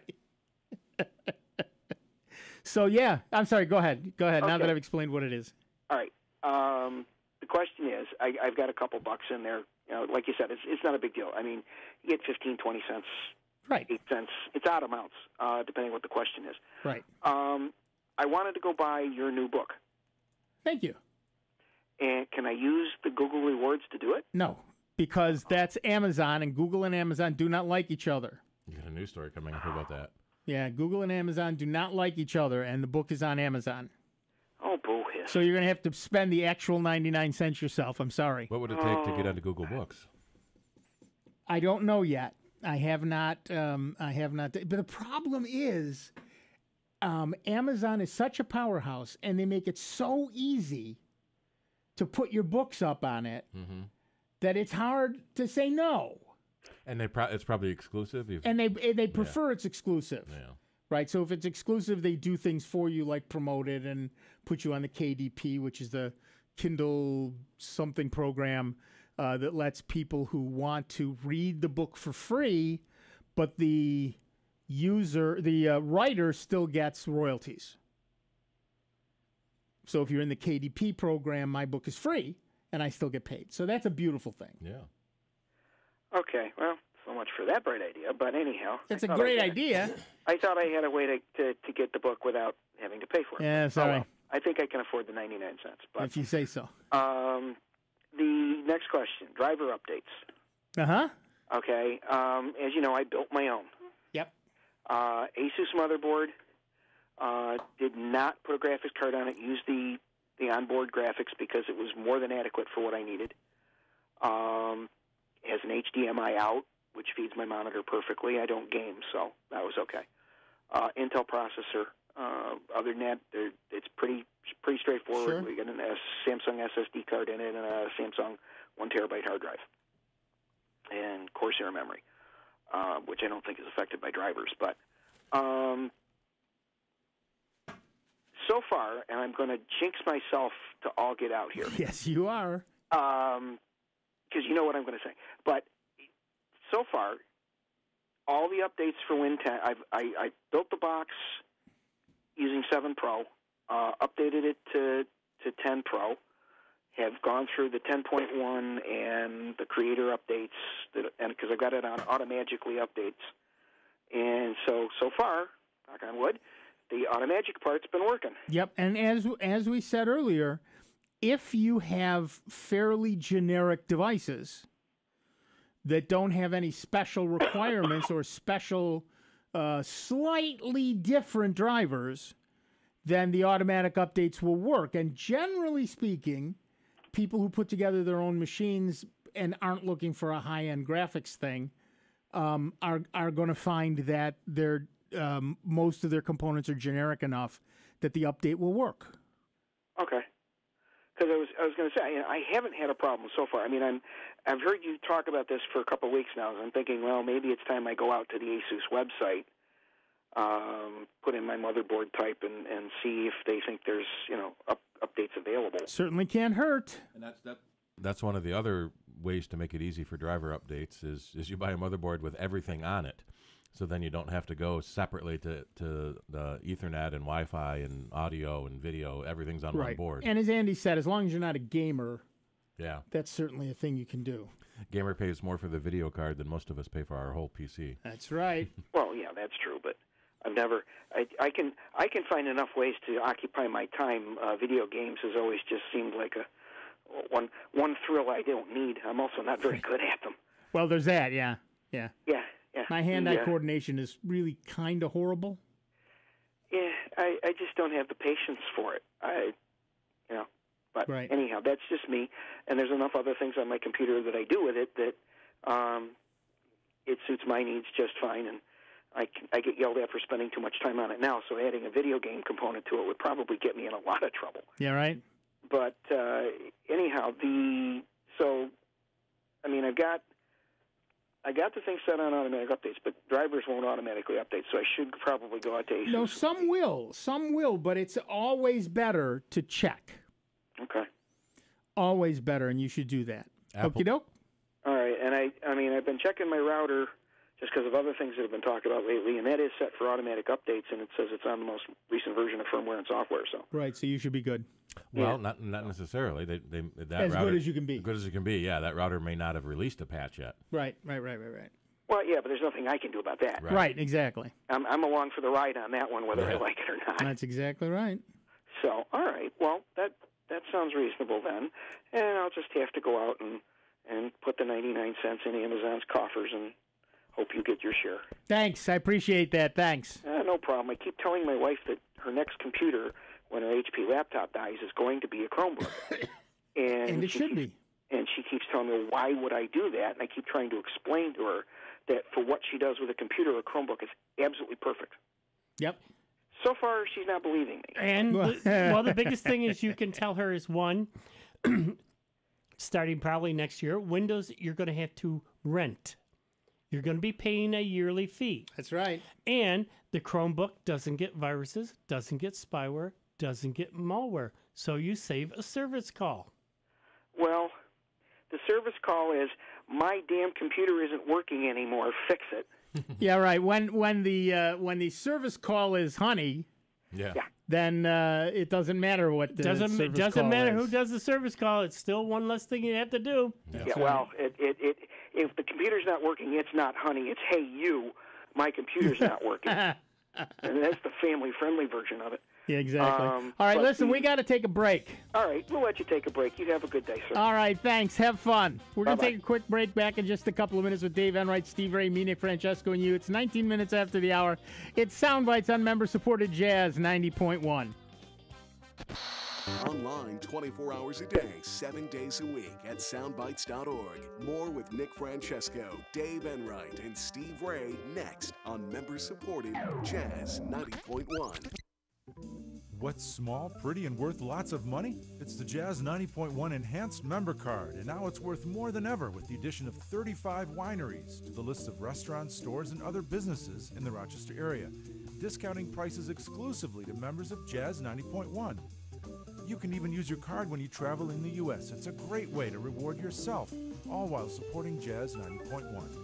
S1: So, yeah. I'm sorry. Go ahead.
S9: Okay.
S1: Now that I've explained what it is.
S9: All right. The question is, I've got a couple bucks in there. You know, like you said, it's not a big deal. I mean, you get 15, 20 cents.
S1: Right.
S9: 8 cents. It's odd amounts, depending on what the question is.
S1: Right.
S9: I wanted to go buy your new book.
S1: Thank you.
S9: And can I use the Google Rewards to do it?
S1: No, because that's Amazon, and Google and Amazon do not like each other.
S3: You got a news story coming up about that.
S1: Yeah, Google and Amazon do not like each other, and the book is on Amazon.
S9: Oh, boo-hiss.
S1: So you're going to have to spend the actual 99 cents yourself. I'm sorry.
S3: What would it take to get onto Google Books?
S1: I don't know yet. I have not. But the problem is, Amazon is such a powerhouse, and they make it so easy to put your books up on it that it's hard to say no.
S3: And it's probably exclusive.
S1: And they prefer it's exclusive.
S3: Yeah.
S1: Right. So if it's exclusive, they do things for you like promote it and put you on the KDP, which is the Kindle something program that lets people who want to read the book for free, but the writer still gets royalties. So if you're in the KDP program, my book is free, and I still get paid. So that's a beautiful thing.
S3: Yeah.
S9: Okay, well, so much for that bright idea. But anyhow,
S1: it's a great idea.
S9: I thought I had a way to get the book without having to pay for it.
S1: Yeah, sorry.
S9: Oh, well, I think I can afford the 99 cents. But
S1: if you say so.
S9: The next question: driver updates. Okay. As you know, I built my own.
S1: Yep.
S9: Asus motherboard. Did not put a graphics card on it. Used the onboard graphics because it was more than adequate for what I needed. Has an HDMI out, which feeds my monitor perfectly. I don't game, so that was okay. Intel processor. Other than that, it's pretty straightforward.
S1: Sure.
S9: We got a Samsung SSD card in it and a Samsung 1 terabyte hard drive. And Corsair memory, which I don't think is affected by drivers. But so far, and I'm going to jinx myself to all get out here.
S1: Yes, you are.
S9: Because you know what I'm going to say. But so far, all the updates for Win 10, I built the box using 7 Pro, updated it to 10 Pro, have gone through the 10.1 and the creator updates, and because I got it on Automagically updates. And so far, knock on wood, the Automagic part's been working.
S1: Yep, and as we said earlier, if you have fairly generic devices that don't have any special requirements or special slightly different drivers, then the automatic updates will work. And generally speaking, people who put together their own machines and aren't looking for a high-end graphics thing are going to find that their most of their components are generic enough that the update will work.
S9: Okay. Because I was going to say, I haven't had a problem so far. I mean, I've heard you talk about this for a couple of weeks now, and I'm thinking, well, maybe it's time I go out to the Asus website, put in my motherboard type, and see if they think there's updates available.
S1: Certainly can't hurt.
S3: And that's one of the other ways to make it easy for driver updates is you buy a motherboard with everything on it. So then you don't have to go separately to the Ethernet and Wi-Fi and audio and video. Everything's on one board.
S1: And as Andy said, as long as you're not a gamer,
S3: yeah,
S1: that's certainly a thing you can do.
S3: Gamer pays more for the video card than most of us pay for our whole PC.
S1: That's right.
S9: Well, yeah, that's true. But I've never. I can find enough ways to occupy my time. Video games has always just seemed like one thrill I don't need. I'm also not very good at them.
S1: Well, there's that. Yeah.
S9: Yeah.
S1: My hand-eye coordination is really kind of horrible.
S9: Yeah, I just don't have the patience for it. But anyhow, that's just me. And there's enough other things on my computer that I do with it that it suits my needs just fine. And I get yelled at for spending too much time on it now. So adding a video game component to it would probably get me in a lot of trouble.
S1: Yeah, right.
S9: But anyhow, I got the thing set on automatic updates, but drivers won't automatically update, so I should probably go out to Asus.
S1: No, some will, but it's always better to check.
S9: Okay.
S1: Always better, and you should do that. Okie doke.
S9: All right, and I've been checking my router just because of other things that have been talked about lately, and that is set for automatic updates, and it says it's on the most recent version of firmware and software. So
S1: right, so you should be good.
S3: Well, not necessarily. That
S1: as
S3: router,
S1: good as you can be.
S3: Good as you can be. Yeah, that router may not have released a patch yet.
S1: Right.
S9: Well, yeah, but there's nothing I can do about that.
S1: Right, exactly.
S9: I'm along for the ride on that one, whether I like it or not.
S1: That's exactly right.
S9: So, all right. Well, that sounds reasonable then, and I'll just have to go out and put the 99 cents in Amazon's coffers and hope you get your share.
S1: Thanks. I appreciate that. Thanks.
S9: No problem. I keep telling my wife that her next computer, when her HP laptop dies, is going to be a Chromebook.
S1: And it should be.
S9: And she keeps telling me, why would I do that? And I keep trying to explain to her that for what she does with a computer, a Chromebook is absolutely perfect.
S1: Yep.
S9: So far, she's not believing me.
S4: And the biggest thing is you can tell her is one, starting probably next year, Windows you're going to have to rent. You're going to be paying a yearly fee.
S1: That's right.
S4: And the Chromebook doesn't get viruses, doesn't get spyware, doesn't get malware. So you save a service call.
S9: Well, the service call is, my damn computer isn't working anymore, fix it.
S1: Yeah, right. When the service call is honey, then it doesn't matter what the service
S4: doesn't
S1: call
S4: matter
S1: is.
S4: who does the service call. It's still one less thing you have to do.
S9: Well, if the computer's not working, it's not honey. It's hey you, my computer's not working, and that's the family-friendly version of it.
S1: Yeah, exactly. All right, listen, we got to take a break.
S9: All right, we'll let you take a break. You have a good day, sir.
S1: All right, thanks. Have fun. We're going to take a quick break. Back in just a couple of minutes with Dave Enright, Steve Ray, me, Nick Francesco, and you. It's 19 minutes after the hour. It's Soundbites on member-supported Jazz 90.1.
S6: Online 24 hours a day, 7 days a week at soundbites.org. More with Nick Francesco, Dave Enright, and Steve Ray next on member-supported Jazz 90.1.
S11: What's small, pretty, and worth lots of money? It's the Jazz 90.1 Enhanced Member Card, and now it's worth more than ever with the addition of 35 wineries to the list of restaurants, stores, and other businesses in the Rochester area, discounting prices exclusively to members of Jazz 90.1. You can even use your card when you travel in the U.S. It's a great way to reward yourself, all while supporting Jazz 90.1.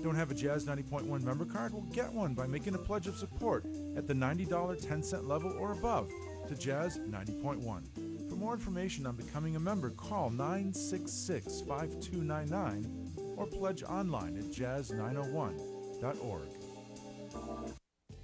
S11: Don't have a Jazz 90.1 member card? Well, get one by making a pledge of support at the $90 10-cent level or above to Jazz 90.1. For more information on becoming a member, call 966-5299 or pledge online at jazz901.org.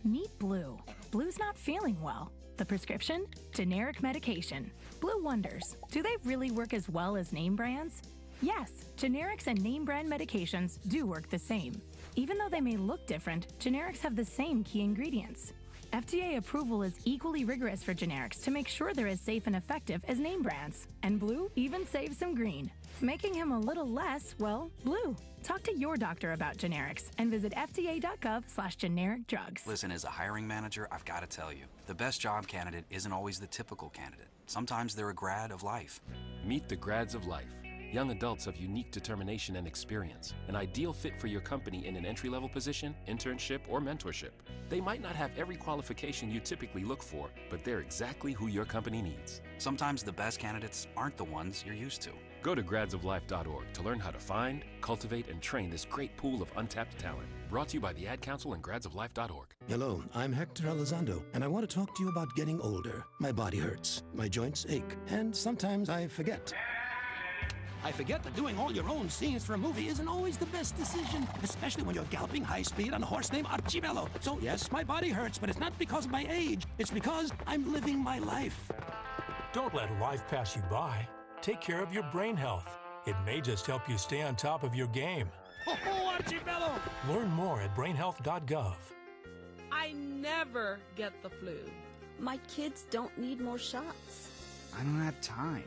S13: Meet Blue. Blue's not feeling well. The prescription? Generic medication. Blue wonders, do they really work as well as name brands? Yes, generics and name brand medications do work the same. Even though they may look different, generics have the same key ingredients. FDA approval is equally rigorous for generics to make sure they're as safe and effective as name brands. And Blue even saves some green, making him a little less, well, blue. Talk to your doctor about generics and visit fda.gov/generic drugs.
S14: Listen, as a hiring manager, I've got to tell you, the best job candidate isn't always the typical candidate. Sometimes they're a grad of life.
S15: Meet the grads of life. Young adults of unique determination and experience, an ideal fit for your company in an entry-level position, internship, or mentorship. They might not have every qualification you typically look for, but they're exactly who your company needs.
S14: Sometimes the best candidates aren't the ones you're used to.
S15: Go to gradsoflife.org to learn how to find, cultivate, and train this great pool of untapped talent. Brought to you by the Ad Council and gradsoflife.org.
S16: Hello, I'm Hector Elizondo, and I want to talk to you about getting older. My body hurts, my joints ache, and sometimes I forget.
S17: I forget that doing all your own scenes for a movie isn't always the best decision, especially when you're galloping high speed on a horse named Archibello. So yes, my body hurts, but it's not because of my age. It's because I'm living my life.
S18: Don't let life pass you by. Take care of your brain health. It may just help you stay on top of your game.
S17: Oh, Archibello!
S18: Learn more at brainhealth.gov.
S20: I never get the flu.
S21: My kids don't need more shots.
S30: I don't have time.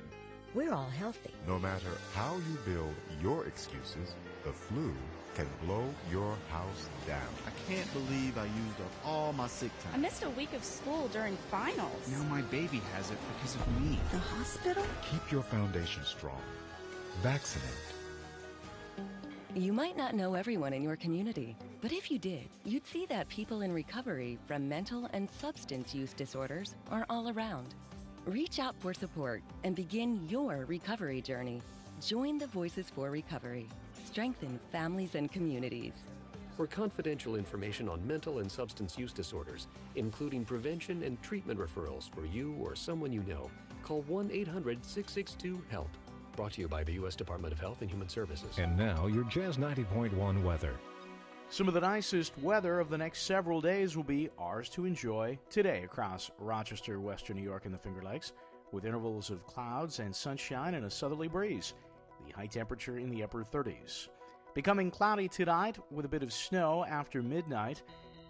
S21: We're all healthy.
S31: No matter how you build your excuses, the flu can blow your house down.
S30: I can't believe I used up all my sick time.
S21: I missed a week of school during finals.
S30: Now my baby has it because of me.
S21: The hospital?
S31: Keep your foundation strong. Vaccinate.
S32: You might not know everyone in your community, but if you did, you'd see that people in recovery from mental and substance use disorders are all around. Reach out for support and begin your recovery journey. Join the Voices for Recovery. Strengthen families and communities.
S33: For confidential information on mental and substance use disorders, including prevention and treatment referrals for you or someone you know, call 1-800-662-HELP. Brought to you by the U.S. Department of Health and Human Services.
S22: And now, your Jazz 90.1 weather.
S23: Some of the nicest weather of the next several days will be ours to enjoy today across Rochester, Western New York, and the Finger Lakes, with intervals of clouds and sunshine and a southerly breeze. The high temperature in the upper 30s. Becoming cloudy tonight with a bit of snow after midnight.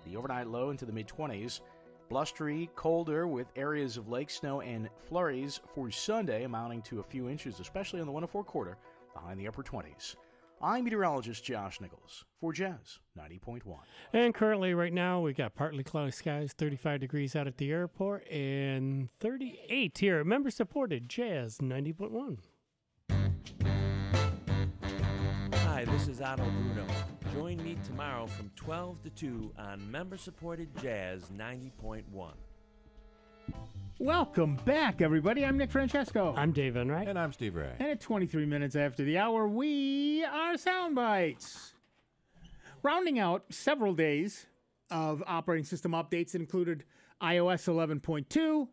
S23: The overnight low into the mid-20s. Blustery, colder with areas of lake snow and flurries for Sunday amounting to a few inches, especially on the 104 quarter, the high in the upper 20s. I'm meteorologist Josh Nichols for Jazz 90.1.
S4: And currently, right now, we got partly cloudy skies, 35 degrees out at the airport, and 38 here. Member-supported Jazz 90.1.
S34: Hi, this is Otto Bruno. Join me tomorrow from 12 to 2 on member-supported Jazz 90.1.
S1: Welcome back, everybody. I'm Nick Francesco.
S4: I'm Dave Enright.
S3: And I'm Steve Ray.
S1: And at 23 minutes after the hour, we are Soundbites. rounding out several days of operating system updates that included iOS 11.2,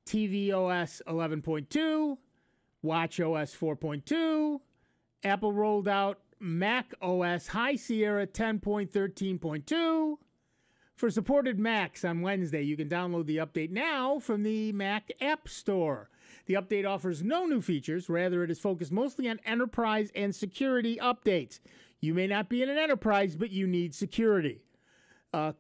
S1: tvOS 11.2, watchOS 4.2. Apple rolled out Mac OS High Sierra 10.13.2. For supported Macs on Wednesday, you can download the update now from the Mac App Store. The update offers no new features. Rather, it is focused mostly on enterprise and security updates. You may not be in an enterprise, but you need security.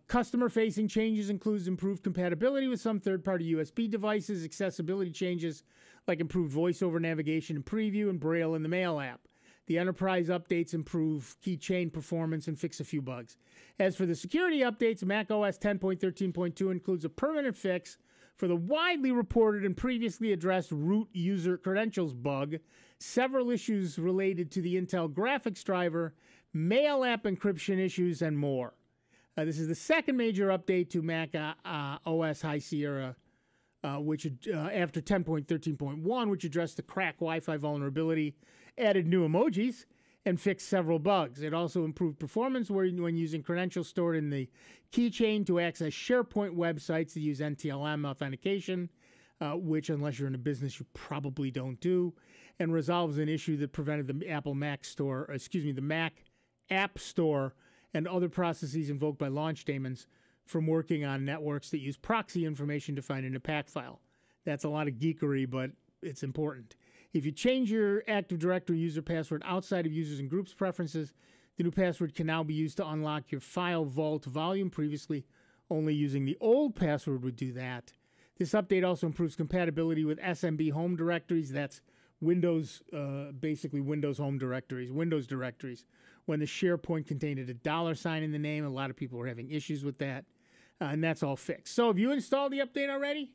S1: Customer-facing changes includes improved compatibility with some third-party USB devices, accessibility changes like improved voice-over navigation and preview, and Braille in the Mail app. The enterprise updates improve keychain performance and fix a few bugs. As for the security updates, Mac OS 10.13.2 includes a permanent fix for the widely reported and previously addressed root user credentials bug, several issues related to the Intel graphics driver, Mail app encryption issues, and more. This is the second major update to Mac OS High Sierra, which after 10.13.1, which addressed the crack Wi-Fi vulnerability, added new emojis, and fixed several bugs. It also improved performance when using credentials stored in the keychain to access SharePoint websites that use NTLM authentication, which, unless you're in a business, you probably don't do, and resolves an issue that prevented the Mac App Store and other processes invoked by launch daemons from working on networks that use proxy information defined in a PAC file. That's a lot of geekery, but it's important. If you change your Active Directory user password outside of users and groups preferences, the new password can now be used to unlock your file vault volume. Previously, only using the old password would do that. This update also improves compatibility with SMB home directories. That's Windows, basically Windows home directories, Windows directories. When the SharePoint contained a $sign in the name, a lot of people were having issues with that, and that's all fixed. So have you installed the update already?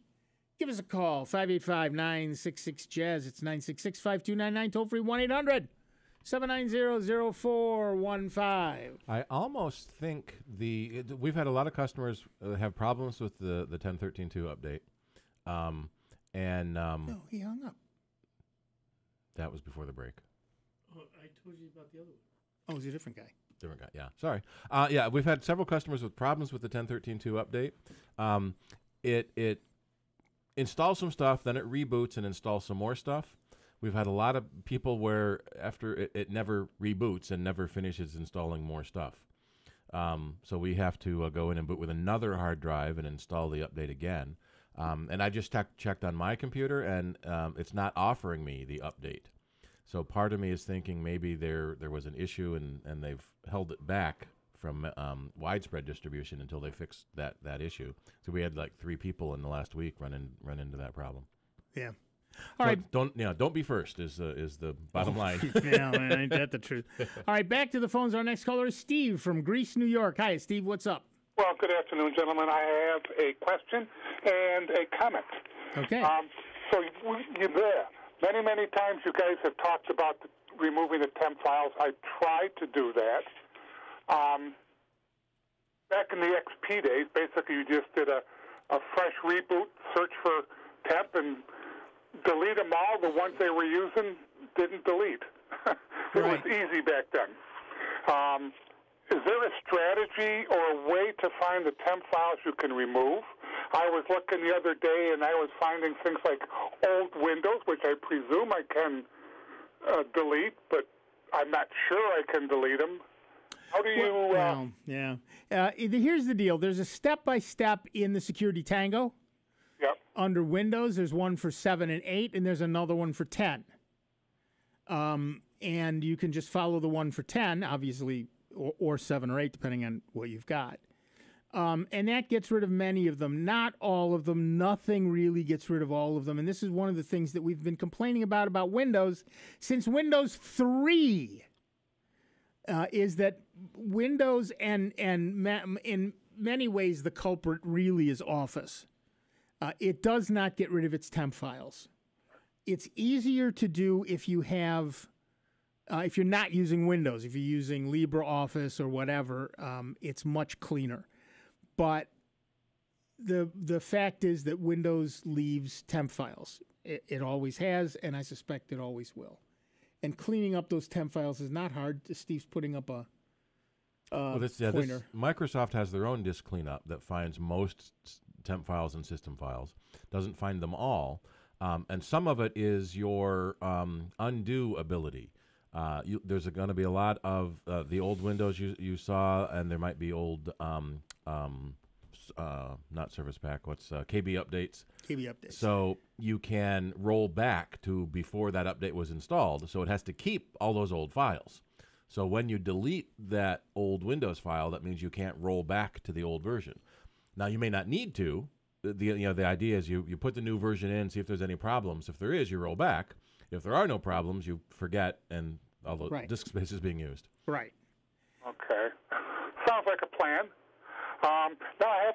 S1: Give us a call, 585-966-JAZZ. It's 966-5299, toll-free 1-800-790-0415.
S3: I almost think we've had a lot of customers have problems with the 10.13.2 update.
S1: No, he hung up.
S3: That was before the break.
S4: Oh, I told you about the other one.
S1: Oh, he's a different guy.
S3: Different guy, yeah. Sorry. Yeah, we've had several customers with problems with the 10.13.2 update. It installs some stuff, then it reboots and installs some more stuff. We've had a lot of people where after it never reboots and never finishes installing more stuff. So we have to go in and boot with another hard drive and install the update again. And I just checked on my computer, and it's not offering me the update. So part of me is thinking maybe there was an issue and they've held it back from widespread distribution until they fixed that issue. So we had like 3 people in the last week run into that problem.
S1: Yeah.
S3: All right. Don't be first is the bottom line.
S1: Yeah, ain't that the truth? All right, back to the phones. Our next caller is Steve from Greece, New York. Hi, Steve. What's up?
S2: Well, good afternoon, gentlemen. I have a question and a comment.
S1: Okay.
S2: So you're there. Many, many times you guys have talked about removing the temp files. I tried to do that. Back in the XP days, basically you just did a fresh reboot, search for temp, and delete them all. The ones they were using didn't delete. It was easy back then. Is there a strategy or a way to find the temp files you can remove? I was looking the other day, and I was finding things like old Windows, which I presume I can delete, but I'm not sure I can delete them. How do you...
S1: Here's the deal. There's a step-by-step in the Security Tango.
S2: Yep.
S1: Under Windows, there's one for 7 and 8, and there's another one for 10. And you can just follow the one for 10, obviously, or 7 or 8, depending on what you've got. And that gets rid of many of them. Not all of them. Nothing really gets rid of all of them. And this is one of the things that we've been complaining about Windows since Windows 3, is that Windows and in many ways the culprit really is Office. It does not get rid of its temp files. It's easier to do if you have... if you're not using Windows, if you're using LibreOffice or whatever, it's much cleaner. But the fact is that Windows leaves temp files. It always has, and I suspect it always will. And cleaning up those temp files is not hard. Steve's putting up a pointer.
S3: Microsoft has their own disk cleanup that finds most temp files and system files. Doesn't find them all, and some of it is your undo ability. There's going to be a lot of the old Windows you saw, and there might be old not Service Pack. What's KB updates?
S1: KB updates.
S3: So you can roll back to before that update was installed. So it has to keep all those old files. So when you delete that old Windows file, that means you can't roll back to the old version. Now you may not need to. The idea is you put the new version in, see if there's any problems. If there is, you roll back. If there are no problems, you forget, and all the disk space is being used.
S1: Right.
S2: Okay. Sounds like a plan. Now I have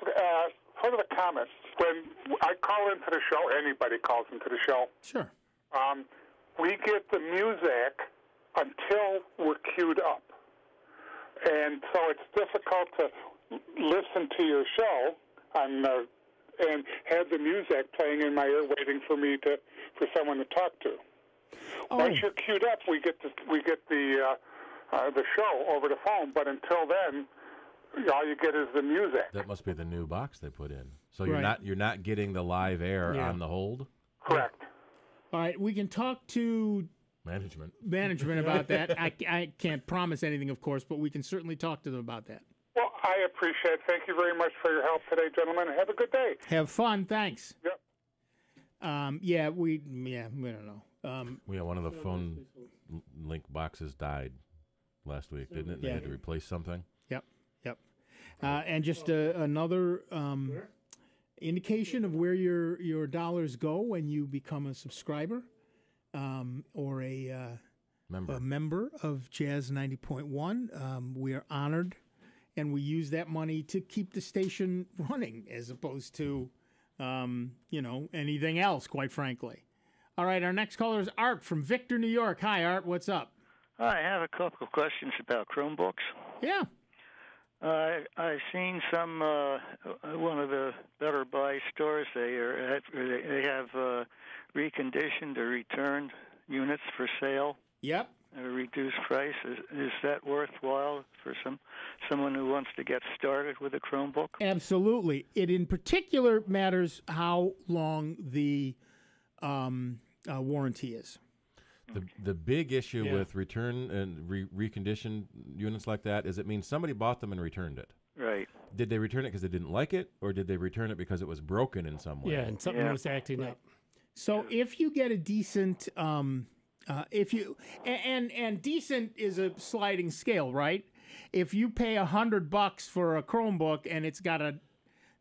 S2: sort of a comment. When I call into the show, anybody calls into the show.
S1: Sure.
S2: We get the music until we're queued up. And so it's difficult to listen to your show and have the music playing in my ear waiting for someone to talk to. Once you're queued up, we get the show over the phone, but until then, all you get is the music.
S3: That must be the new box they put in. So you're not getting the live air on the hold?
S2: Correct.
S1: All right, we can talk to management about that. I can't promise anything, of course, but we can certainly talk to them about that.
S2: Well, I appreciate it. Thank you very much for your help today, gentlemen. Have a good day.
S1: Have fun. Thanks.
S2: Yep.
S1: We don't know.
S3: One of the phone link boxes died last week, didn't it? They had to replace something.
S1: Yep. And just another indication of where your dollars go when you become a subscriber or a member of Jazz 90.1. We are honored, and we use that money to keep the station running as opposed to anything else, quite frankly. All right, our next caller is Art from Victor, New York. Hi, Art. What's up?
S5: I have a couple of questions about Chromebooks.
S1: Yeah.
S5: I've seen some one of the Better Buy stores. They have reconditioned or returned units for sale.
S1: Yep.
S5: At a reduced price. Is that worthwhile for someone who wants to get started with a Chromebook?
S1: Absolutely. It in particular matters how long the warranty is.
S3: The big issue with return and reconditioned units like that is it means somebody bought them and returned it.
S5: Right.
S3: Did they return it because they didn't like it, or did they return it because it was broken in some way?
S4: Yeah, and something was acting up.
S1: So if you get a decent, decent is a sliding scale, right? If you pay $100 for a Chromebook and it's got a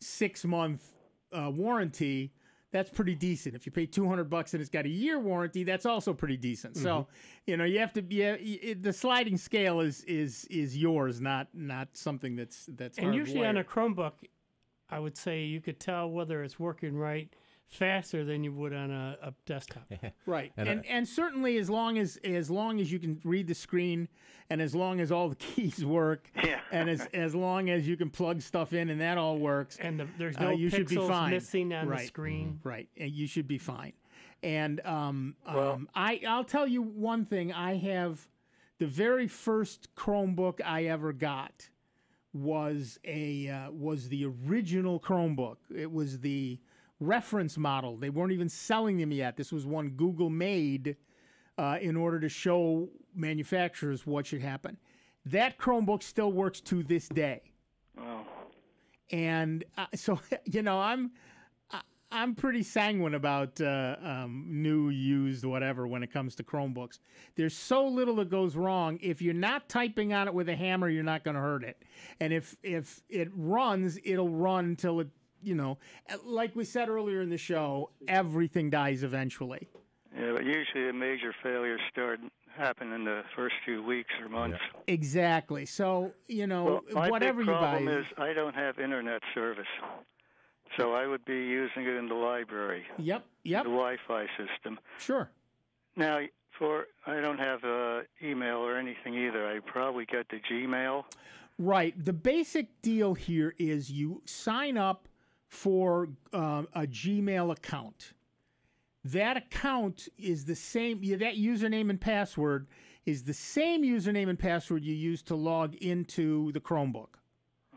S1: 6-month warranty, that's pretty decent. If you pay $200 and it's got a year warranty, that's also pretty decent. Mm-hmm. So, you have to be the sliding scale is yours, not something that's.
S4: And usually on a Chromebook, I would say you could tell whether it's working right faster than you would on a desktop.
S1: Right. And certainly as long as you can read the screen, and as long as all the keys work, and as long as you can plug stuff in and that all works,
S4: and there's no
S1: you should be
S4: pixels
S1: fine.
S4: missing on the screen.
S1: Right. And you should be fine. And I'll tell you one thing. I have the very first Chromebook I ever got was the original Chromebook. It was the reference model. They weren't even selling them yet. This was one Google made in order to show manufacturers what should happen. That Chromebook still works to this day.
S5: Wow.
S1: And so I'm pretty sanguine about new, used, whatever when it comes to Chromebooks. There's so little that goes wrong. If you're not typing on it with a hammer, you're not going to hurt it. And if it runs, it'll run till it, like we said earlier in the show, everything dies eventually.
S5: Yeah, but usually the major failures happen in the first few weeks or months.
S1: Yeah. Exactly. So, whatever you buy.
S5: My big problem is I don't have internet service. So I would be using it in the library.
S1: Yep.
S5: The Wi-Fi system.
S1: Sure.
S5: Now, I don't have email or anything either. I probably get the Gmail.
S1: Right. The basic deal here is you sign up for a Gmail account. That account is the same. That username and password is the same username and password you use to log into the Chromebook.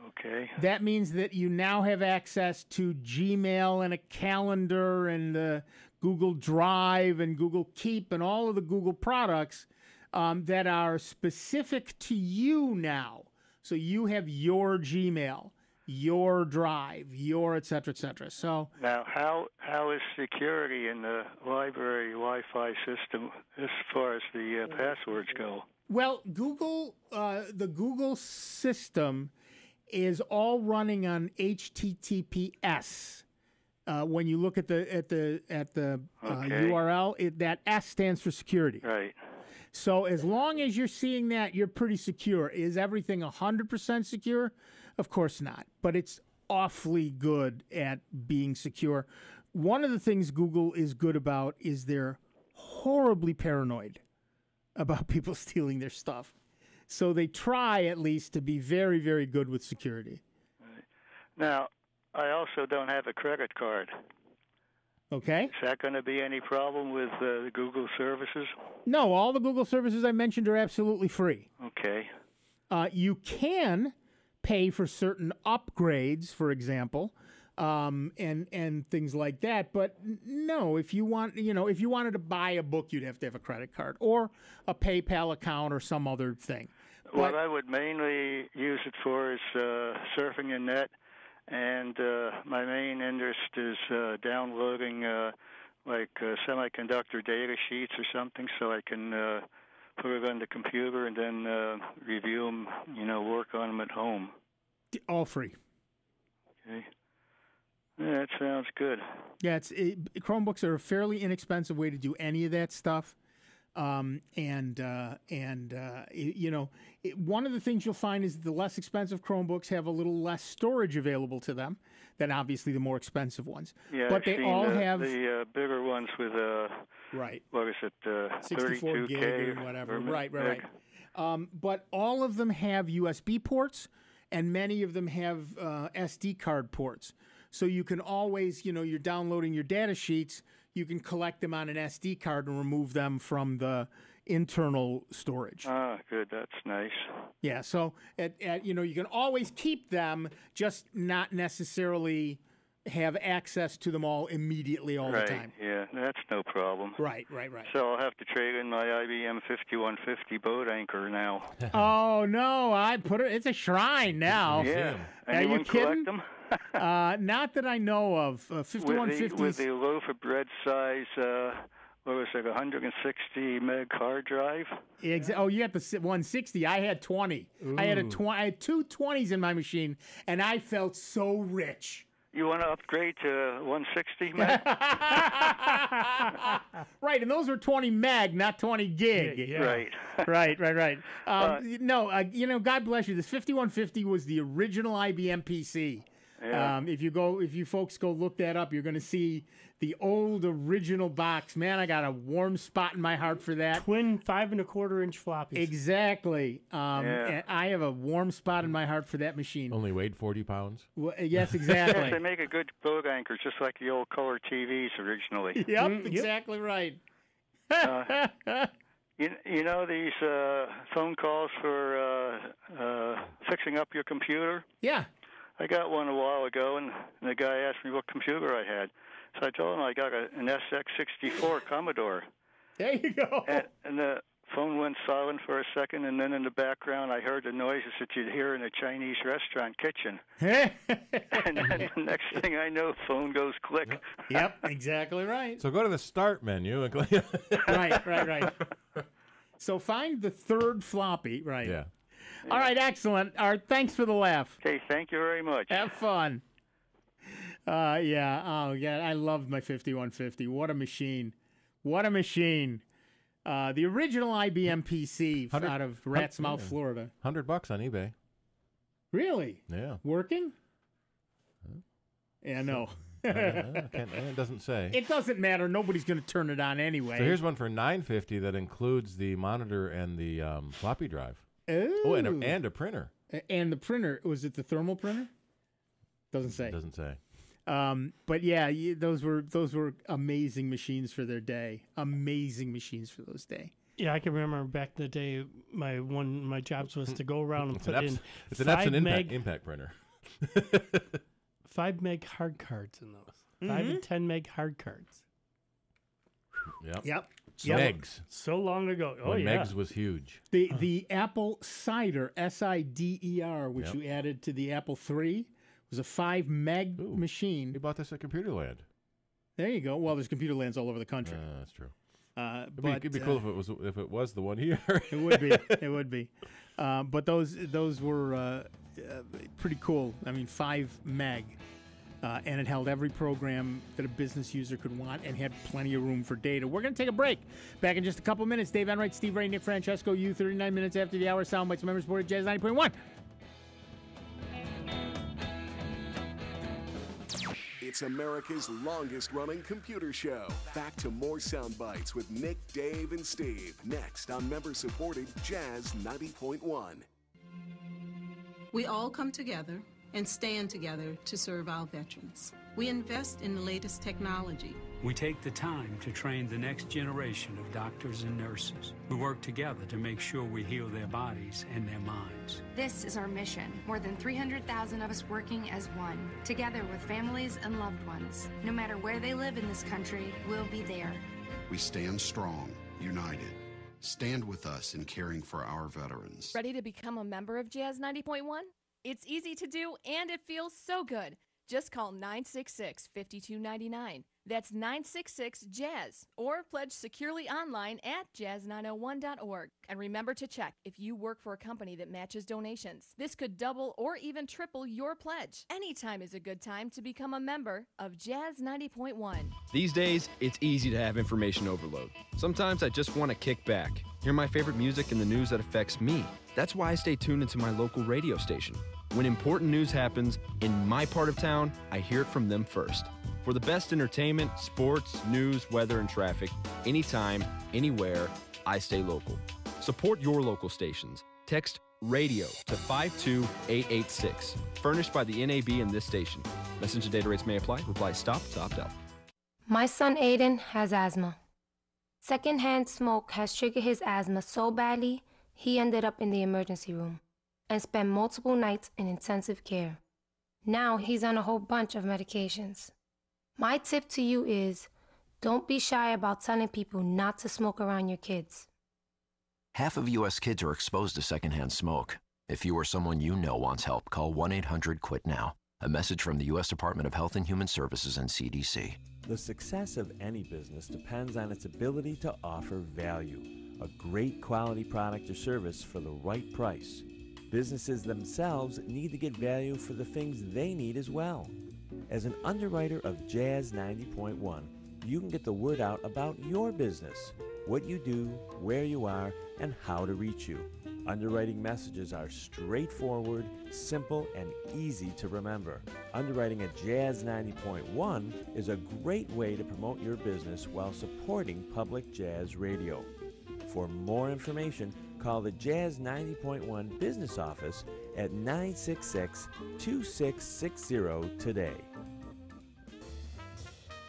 S5: Okay.
S1: That means that you now have access to Gmail and a calendar and the Google Drive and Google Keep and all of the Google products that are specific to you now. So you have your Gmail, your Drive, your et cetera, et cetera. So
S5: now, how is security in the library Wi-Fi system as far as the passwords go?
S1: well, Google, the Google system is all running on HTTPS. When you look at the URL, that S stands for security.
S5: Right.
S1: So as long as you're seeing that, you're pretty secure. Is everything 100% secure? Of course not. But it's awfully good at being secure. One of the things Google is good about is they're horribly paranoid about people stealing their stuff. So they try at least to be very, very good with security.
S5: Now, I also don't have a credit card.
S1: Okay.
S5: Is that going to be any problem with the Google services?
S1: No, all the Google services I mentioned are absolutely free.
S5: Okay.
S1: You can pay for certain upgrades, for example, and things like that. But no, if you wanted to buy a book, you'd have to have a credit card or a PayPal account or some other thing.
S5: What I would mainly use it for is surfing the net. And my main interest is downloading semiconductor data sheets or something, so I can put it on the computer and then review them, work on them at home.
S1: All free.
S5: Okay. Yeah, that sounds good.
S1: Yeah, Chromebooks are a fairly inexpensive way to do any of that stuff. One of the things you'll find is the less expensive Chromebooks have a little less storage available to them than obviously the more expensive ones.
S5: Yeah,
S1: but they all have
S5: the bigger ones with
S1: right.
S5: What is it?
S1: 64
S5: 32K
S1: gig or whatever. Right.
S5: meg.
S1: But all of them have USB ports, and many of them have SD card ports. So you can always, you're downloading your data sheets. You can collect them on an SD card and remove them from the internal storage.
S5: Ah, good. That's nice.
S1: Yeah. So you can always keep them, just not necessarily have access to them all immediately all the time.
S5: Yeah, that's no problem.
S1: Right.
S5: So I'll have to trade in my IBM 5150 boat ancher now.
S1: Oh no! It's a shrine now.
S5: Yeah.
S1: Are
S5: Anyone
S1: you kidding?
S5: collect them?
S1: Not that I know of. 5150s.
S5: With the loaf of bread size, what was it, 160 meg hard drive?
S1: Oh, you got the 160. I had 20.
S5: Ooh.
S1: I had two 20s in my machine, and I felt so rich.
S5: You want to upgrade to 160 meg?
S1: Right, and those were 20 meg, not 20 gig.
S5: Yeah.
S1: Right. God bless you. This 5150 was the original IBM PC.
S5: Yeah.
S1: If you folks go look that up, you're going to see the old original box. Man, I got a warm spot in my heart for that.
S4: Twin 5 1/4-inch floppies.
S1: Exactly. And I have a warm spot in my heart for that machine.
S3: Only weighed 40 pounds?
S1: Well, yes, exactly.
S5: Yes, they make a good boat anchor, just like the old color TVs originally.
S1: Yep, exactly right.
S5: You know these phone calls for fixing up your computer?
S1: Yeah.
S5: I got one a while ago, and the guy asked me what computer I had. So I told him I got an SX64 Commodore.
S1: There you go.
S5: And the phone went silent for a second, and then in the background I heard the noises that you'd hear in a Chinese restaurant kitchen. And then the next thing I know, phone goes click.
S1: Yep, exactly right.
S3: So go to the start menu and click.
S1: Right. So find the third floppy. Right.
S3: Yeah.
S1: All right, excellent. All right, thanks for the laugh.
S5: Okay, thank you very much.
S1: Have fun. Yeah. Oh, yeah. I loved my 5150. What a machine. The original IBM PC out of Rat's Mouth, Florida.
S3: $100 on eBay.
S1: Really?
S3: Yeah.
S1: Working? Yeah, no.
S3: It doesn't say.
S1: It doesn't matter. Nobody's going to turn it on anyway.
S3: So here's one for $950 that includes the monitor and the floppy drive.
S1: Oh,
S3: and a printer.
S1: And the printer, was it the thermal printer? Doesn't say.
S3: Doesn't say.
S1: But yeah, those were amazing machines for their day. Amazing machines for those day.
S4: Yeah, I can remember back in the day, one of my jobs was to go around and put in
S3: it's an
S4: 5
S3: Epson
S4: meg
S3: impact printer.
S4: 5 meg hard cards in those. 5 and 10 meg hard cards.
S1: Yep.
S3: Megs.
S4: So long ago. Oh,
S3: when
S4: yeah.
S3: Megs was huge.
S1: The Apple Cider, SIDER, which
S3: Yep.
S1: you added to the Apple III, was a 5 meg machine.
S3: You bought this at Computerland.
S1: There you go. Well, there's computer lands all over the country.
S3: That's true.
S1: But
S3: it'd be cool if it was the one here.
S1: It would be. It would be. But those were pretty cool. I mean, 5 meg. And it held every program that a business user could want and had plenty of room for data. We're going to take a break. Back in just a couple minutes. Dave Enright, Steve Ray, Nick Francesco, you 39 minutes after the hour. Soundbites, members supported Jazz 90.1.
S6: It's America's longest-running computer show. Back to more sound bites with Nick, Dave, and Steve. Next on member-supported Jazz 90.1.
S7: We all come together and stand together to serve our veterans. We invest in the latest technology.
S8: We take the time to train the next generation of doctors and nurses. We work together to make sure we heal their bodies and their minds.
S9: This is our mission. More than 300,000 of us working as one, together with families and loved ones. No matter where they live in this country, we'll be there.
S10: We stand strong, united. Stand with us in caring for our veterans.
S11: Ready to become a member of Jazz 90.1? It's easy to do, and it feels so good. Just call 966-5299. That's 966-JAZZ. Or pledge securely online at jazz901.org. And remember to check if you work for a company that matches donations. This could double or even triple your pledge. Anytime is a good time to become a member of Jazz 90.1.
S12: These days, it's easy to have information overload. Sometimes I just want to kick back, hear my favorite music and the news that affects me. That's why I stay tuned into my local radio station. When important news happens in my part of town, I hear it from them first. For the best entertainment, sports, news, weather, and traffic, anytime, anywhere, I stay local. Support your local stations. Text RADIO to 52886. Furnished by the NAB and this station. Messenger data rates may apply. Reply STOP to opt out.
S19: My son Aiden has asthma. Secondhand smoke has triggered his asthma so badly, he ended up in the emergency room and spent multiple nights in intensive care. Now he's on a whole bunch of medications. My tip to you is, don't be shy about telling people not to smoke around your kids.
S24: Half of U.S. kids are exposed to secondhand smoke. If you or someone you know wants help, call 1-800-QUIT-NOW. A message from the U.S. Department of Health and Human Services and CDC.
S34: The success of any business depends on its ability to offer value, a great quality product or service for the right price. Businesses themselves need to get value for the things they need as well. As an underwriter of Jazz 90.1, you can get the word out about your business, what you do, where you are, and how to reach you. Underwriting messages are straightforward, simple, and easy to remember. Underwriting at Jazz 90.1 is a great way to promote your business while supporting public jazz radio. For more information, call the Jazz 90.1 business office at 966-2660 today.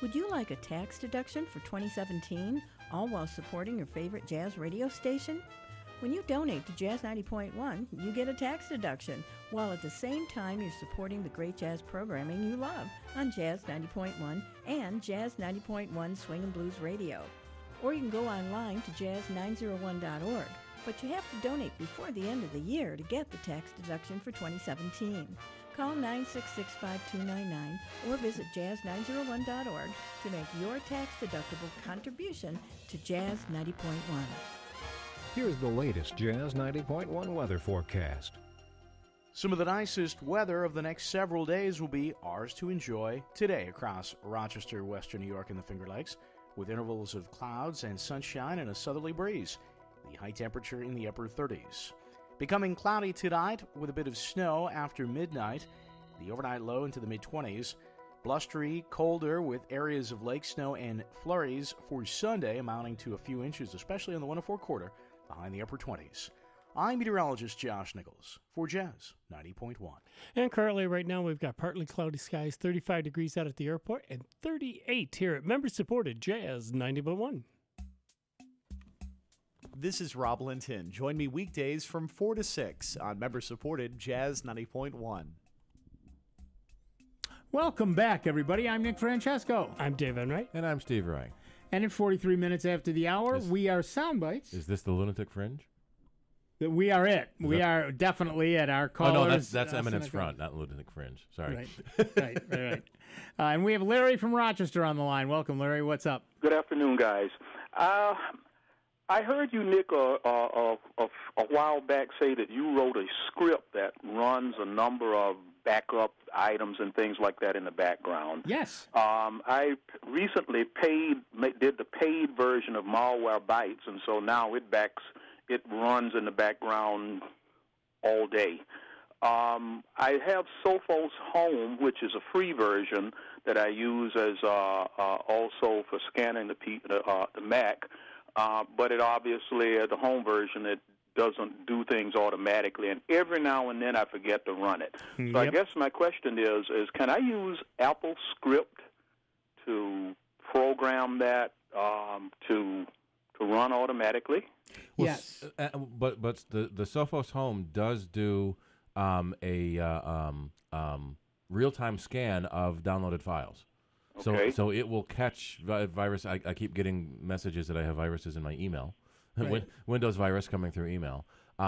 S25: Would you like a tax deduction for 2017, all while supporting your favorite jazz radio station? When you donate to Jazz 90.1, you get a tax deduction, while at the same time you're supporting the great jazz programming you love on Jazz 90.1 and Jazz 90.1 Swing and Blues Radio. Or you can go online to jazz901.org, but you have to donate before the end of the year to get the tax deduction for 2017. Call 966-5299 or visit jazz901.org to make your tax-deductible contribution to Jazz 90.1.
S22: Here's the latest Jazz 90.1 weather forecast.
S23: Some of the nicest weather of the next several days will be ours to enjoy today across Rochester, Western New York, and the Finger Lakes, with intervals of clouds and sunshine and a southerly breeze. The high temperature in the upper 30s. Becoming cloudy tonight with a bit of snow after midnight. The overnight low into the mid-20s. Blustery, colder with areas of lake snow and flurries for Sunday amounting to a few inches, especially on the 104 quarter, the high in the upper 20s. I'm meteorologist Josh Nichols for Jazz 90.1.
S4: And currently right now we've got partly cloudy skies, 35 degrees out at the airport, and 38 here at member-supported Jazz 90.1.
S23: This is Rob Linton. Join me weekdays from 4 to 6 on member-supported Jazz 90.1.
S1: Welcome back, everybody. I'm Nick Francesco.
S4: I'm Dave Enright.
S3: And I'm Steve Wright.
S1: And in 43 minutes after the hour, we are Soundbites.
S3: Is this the Lunatic Fringe?
S1: We are it. We are definitely at our callers.
S3: Oh, no, that's Eminence Front, not Lunatic Fringe. Sorry.
S1: Right. And we have Larry from Rochester on the line. Welcome, Larry. What's up?
S13: Good afternoon, guys. I heard you, Nick, a while back say that you wrote a script that runs a number of backup items and things like that in the background.
S1: Yes.
S13: I recently did the paid version of malware Bytes, and so now it runs in the background all day. I have Sophos Home, which is a free version that I use as also for scanning the Mac. But it obviously, the home version, it doesn't do things automatically, and every now and then I forget to run it. So I guess my question is can I use Apple Script to program that to run automatically?
S3: Well,
S1: yes.
S3: But the Sophos Home does do a real-time scan of downloaded files.
S13: Okay.
S3: So it will catch virus. I keep getting messages that I have viruses in my email.
S1: Right.
S3: Windows virus coming through email.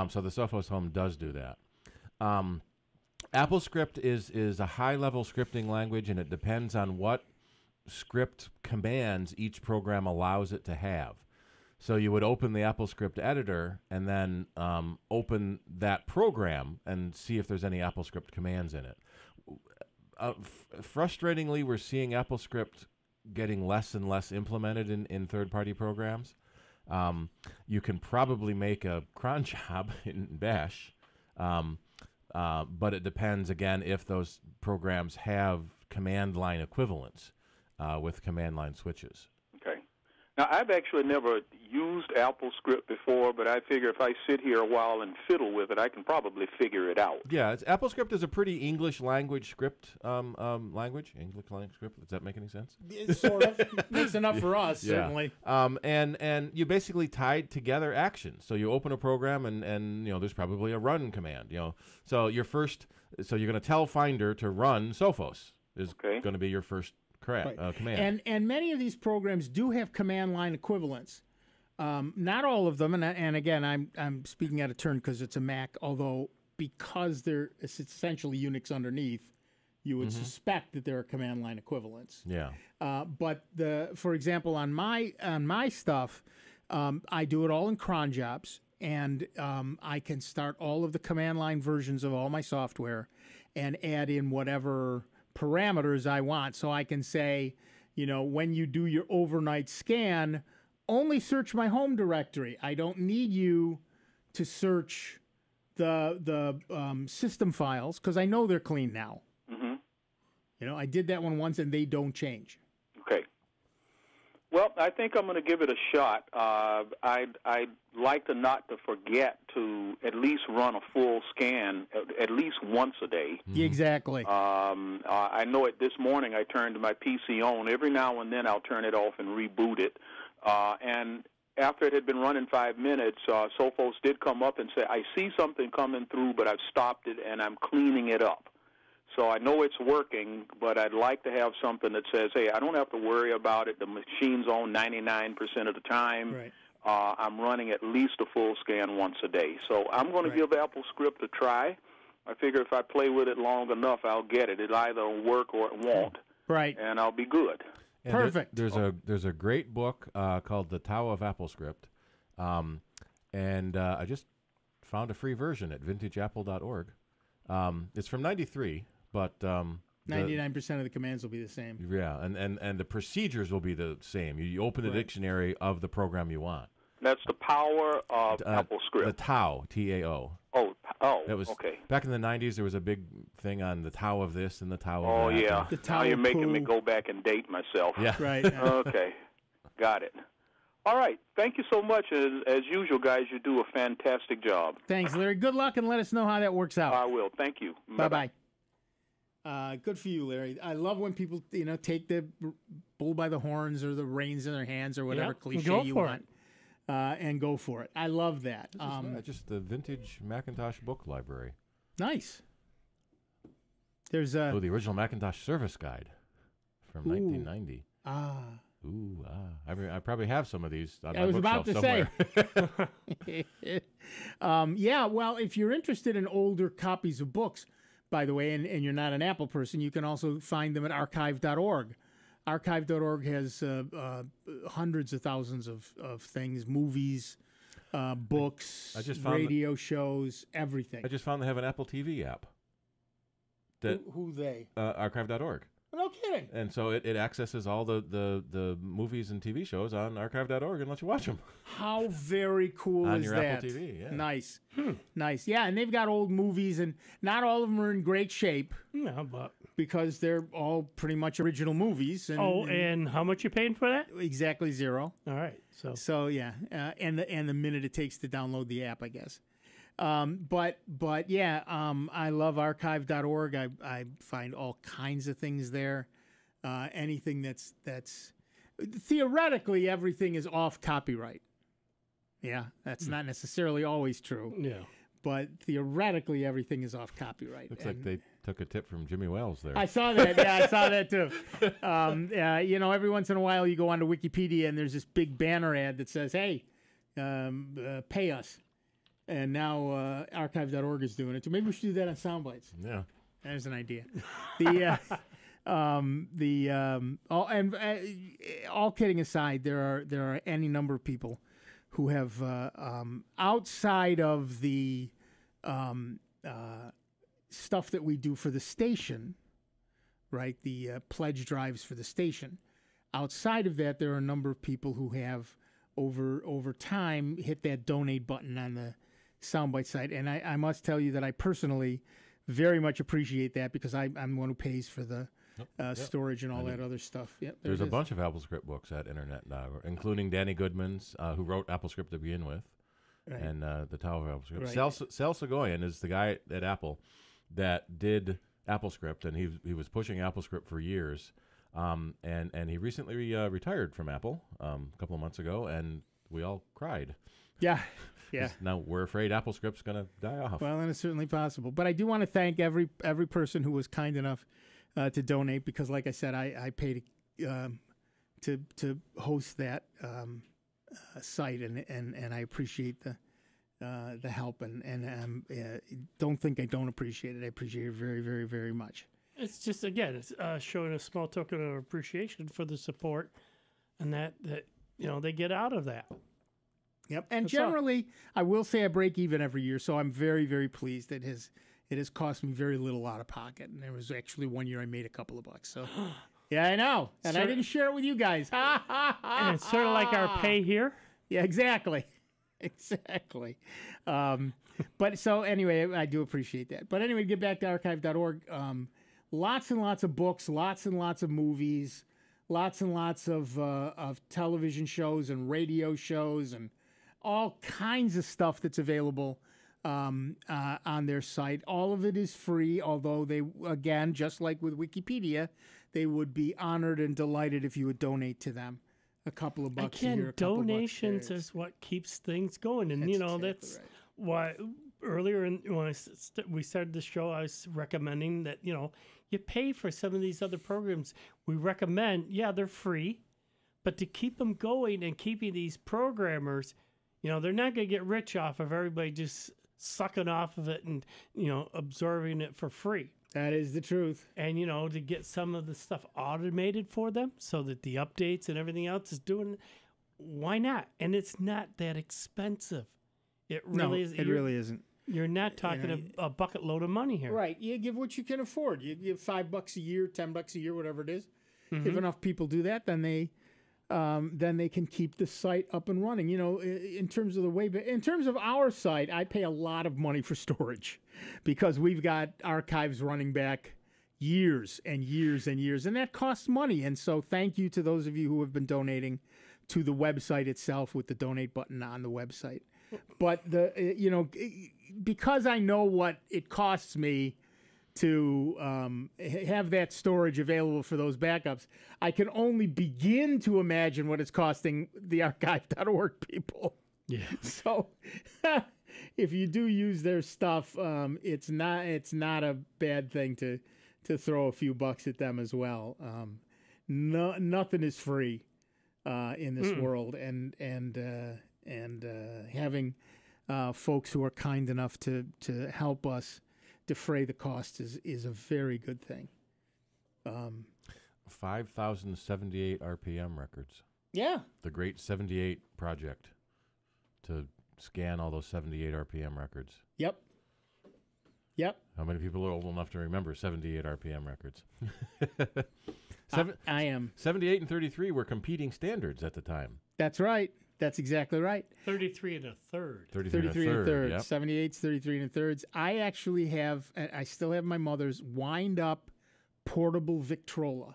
S3: So the Sophos Home does do that. AppleScript is a high-level scripting language, and it depends on what script commands each program allows it to have. So you would open the AppleScript editor and then open that program and see if there's any AppleScript commands in it. Frustratingly, we're seeing AppleScript getting less and less implemented in third-party programs. You can probably make a cron job in Bash, but it depends, again, if those programs have command line equivalents with command line switches.
S13: Okay. Now, I've actually never used AppleScript before, but I figure if I sit here a while and fiddle with it, I can probably figure it out.
S3: Yeah, AppleScript is a pretty English language script language. English language script. Does that make any sense?
S1: Sort of. Makes enough for us, certainly.
S3: And you basically tied together actions. So you open a program and there's probably a run command. So you're going to tell Finder to run Sophos is going to be your first command.
S1: And many of these programs do have command line equivalents. Not all of them, and again, I'm speaking out of turn because it's a Mac. Although because it's essentially Unix underneath, you would suspect that there are command line equivalents.
S3: Yeah.
S1: But for example, on my stuff, I do it all in cron jobs, and I can start all of the command line versions of all my software, and add in whatever parameters I want. So I can say, when you do your overnight scan, only search my home directory. I don't need you to search the system files because I know they're clean now.
S13: Mm-hmm.
S1: I did that one once, and they don't change.
S13: Okay. Well, I think I'm going to give it a shot. I'd like not to forget to at least run a full scan at least once a day.
S1: Exactly.
S13: I know it. This morning I turned my PC on. Every now and then I'll turn it off and reboot it. And after it had been running 5 minutes, Sophos did come up and say, I see something coming through, but I've stopped it and I'm cleaning it up. So I know it's working, but I'd like to have something that says, hey, I don't have to worry about it. The machine's on 99% of the time.
S1: Right.
S13: I'm running at least a full scan once a day. So I'm going to give AppleScript a try. I figure if I play with it long enough, I'll get it. It'll either work or it won't.
S1: Right.
S13: And I'll be good.
S3: And
S1: Perfect.
S3: There's a great book called The Tao of AppleScript, and I just found a free version at vintageapple.org. It's from '93, but
S1: 99% of the commands will be the same.
S3: Yeah, and the procedures will be the same. You open the dictionary of the program you want.
S13: That's the power of AppleScript.
S3: The Tao, T-A-O.
S13: Oh,
S3: that was
S13: okay.
S3: Back in the 90s, there was a big thing on the Tao of this and the Tao of that.
S13: Oh, yeah. Now you're making me
S1: poo.
S13: go back and date myself.
S3: Yeah.
S1: Right.
S13: Okay. Got it. All right. Thank you so much. As usual, guys, you do a fantastic job.
S1: Thanks, Larry. Good luck, and let us know how that works out.
S13: I will. Thank you.
S1: Bye-bye. Good for you, Larry. I love when people, take the bull by the horns or the reins in their hands or whatever cliche you want. and go for it. I love that.
S3: Just the vintage Macintosh book library.
S1: Nice. There's
S3: the original Macintosh service guide from 1990. I probably have some of these on my bookshelf somewhere.
S1: Yeah, well, if you're interested in older copies of books, by the way, and you're not an Apple person, you can also find them at archive.org. Archive.org has hundreds of thousands of things, movies, books, radio shows, everything.
S3: I just found they have an Apple TV app.
S1: Who they?
S3: Archive.org.
S1: No kidding.
S3: And so it accesses all the movies and TV shows on archive.org and lets you watch them.
S1: How very cool
S3: on
S1: is
S3: your
S1: that?
S3: Apple TV, yeah.
S1: Nice. Nice. Yeah, and they've got old movies, and not all of them are in great shape.
S4: No, but
S1: because they're all pretty much original movies.
S4: And how much you paying for that?
S1: Exactly zero.
S4: All right.
S1: So yeah, and the minute it takes to download the app, I guess. But yeah, I love archive.org. I find all kinds of things there. Anything that's theoretically everything is off copyright. Yeah, that's not necessarily always true.
S4: Yeah.
S1: But theoretically everything is off copyright.
S3: Looks like they took a tip from Jimmy Wales there.
S1: I saw that. Yeah, I saw that too. Every once in a while you go onto Wikipedia and there's this big banner ad that says, "Hey, pay us." And now archive.org is doing it too. Maybe we should do that on Soundbites.
S3: Yeah,
S1: there's an idea. All kidding aside, there are any number of people who have outside of the stuff that we do for the station, right? The pledge drives for the station. Outside of that, there are a number of people who have over time hit that donate button on the Soundbite site, and I must tell you that I personally very much appreciate that because I'm the one who pays for the storage and all that other stuff. Yep,
S3: there's a bunch of AppleScript books at Internet now, including Danny Goodman's, who wrote AppleScript to begin with,
S1: right.
S3: And the Tower of AppleScript.
S1: Right.
S3: Sal Segoyan is the guy at Apple that did AppleScript, and he was pushing AppleScript for years, and he recently retired from Apple a couple of months ago, and we all cried.
S1: Yeah. Yeah.
S3: Now we're afraid AppleScript's going to die off.
S1: Well, and it's certainly possible. But I do want to thank every person who was kind enough to donate because, like I said, I paid to host that site, and I appreciate the help, and don't think I don't appreciate it. I appreciate it very, very, very much.
S4: It's just, again, it's showing a small token of appreciation for the support and that they get out of that.
S1: Yep, and
S4: That's
S1: generally, I will say I break even every year, so I'm very, very pleased. It has cost me very little out of pocket, and there was actually one year I made a couple of bucks. So, yeah, I know, and I didn't share it with you guys.
S4: And it's sort of like our pay here.
S1: Yeah, exactly, exactly. But so anyway, I do appreciate that. But anyway, get back to archive.org. Lots and lots of books, lots and lots of movies, lots and lots of television shows and radio shows and all kinds of stuff that's available on their site. All of it is free, although they, again, just like with Wikipedia, they would be honored and delighted if you would donate to them a couple of bucks
S4: Again,
S1: here.
S4: donations is what keeps things going. And, that's
S1: right.
S4: why earlier when we started the show, I was recommending that, you pay for some of these other programs. We recommend, they're free, but to keep them going and keeping these programmers, they're not going to get rich off of everybody just sucking off of it and, absorbing it for free.
S1: That is the truth.
S4: And, to get some of the stuff automated for them so that the updates and everything else is doing, why not? And it's not that expensive. It really is.
S1: It really isn't.
S4: You're not talking a bucket load of money here.
S1: Right. You give what you can afford. You give $5 a year, $10 a year, whatever it is.
S4: Mm-hmm.
S1: If enough people do that, then they can keep the site up and running. In terms of our site, I pay a lot of money for storage because we've got archives running back years and years and years, and that costs money. And so thank you to those of you who have been donating to the website itself with the donate button on the website. But because I know what it costs me to have that storage available for those backups. I can only begin to imagine what it's costing the archive.org people.
S4: Yeah.
S1: So if you do use their stuff, it's not a bad thing to throw a few bucks at them as well. Nothing is free in this world, and having folks who are kind enough to help us defray the cost is a very good thing.
S3: 5,078 RPM records.
S1: Yeah.
S3: The Great 78 Project to scan all those 78 RPM records.
S1: Yep.
S3: How many people are old enough to remember 78 RPM records?
S1: I am.
S3: 78 and 33 were competing standards at the time.
S1: That's right. That's exactly right.
S4: 33 and a third.
S3: 33 and a third. Yep.
S1: 78s, 33 and a thirds. I actually I still have my mother's wind up portable Victrola.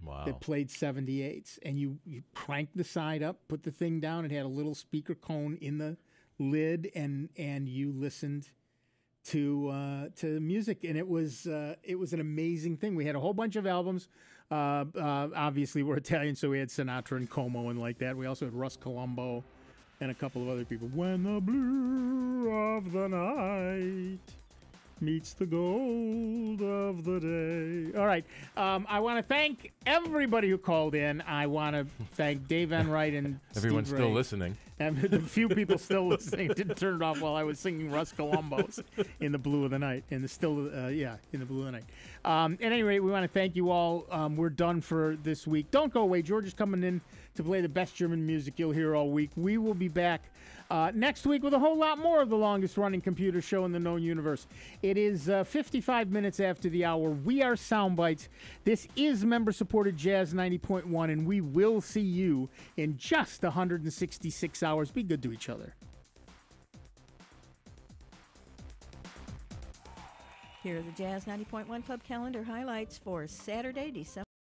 S3: Wow.
S1: That played 78s. And you crank the side up, put the thing down. It had a little speaker cone in the lid, and you listened to music, and it was an amazing thing. We had a whole bunch of albums. Obviously, we're Italian, so we had Sinatra and Como and like that. We also had Russ Colombo and a couple of other people. When the blue of the night meets the gold of the day. All right. I want to thank everybody who called in. I want to thank Dave Enright and
S3: Everyone's
S1: Steve
S3: still
S1: Ray.
S3: listening.
S1: And the few people still listening didn't turn it off while I was singing Russ Colombo's in the blue of the night. In the blue of the night. At any rate, we want to thank you all. We're done for this week. Don't go away. George is coming in to play the best German music you'll hear all week. We will be back next week with a whole lot more of the longest running computer show in the known universe. It is 55 minutes after the hour. We are Soundbites. This is member-supported Jazz 90.1, and we will see you in just 166 hours. Be good to each other.
S25: Here are the Jazz 90.1 Club calendar highlights for Saturday, December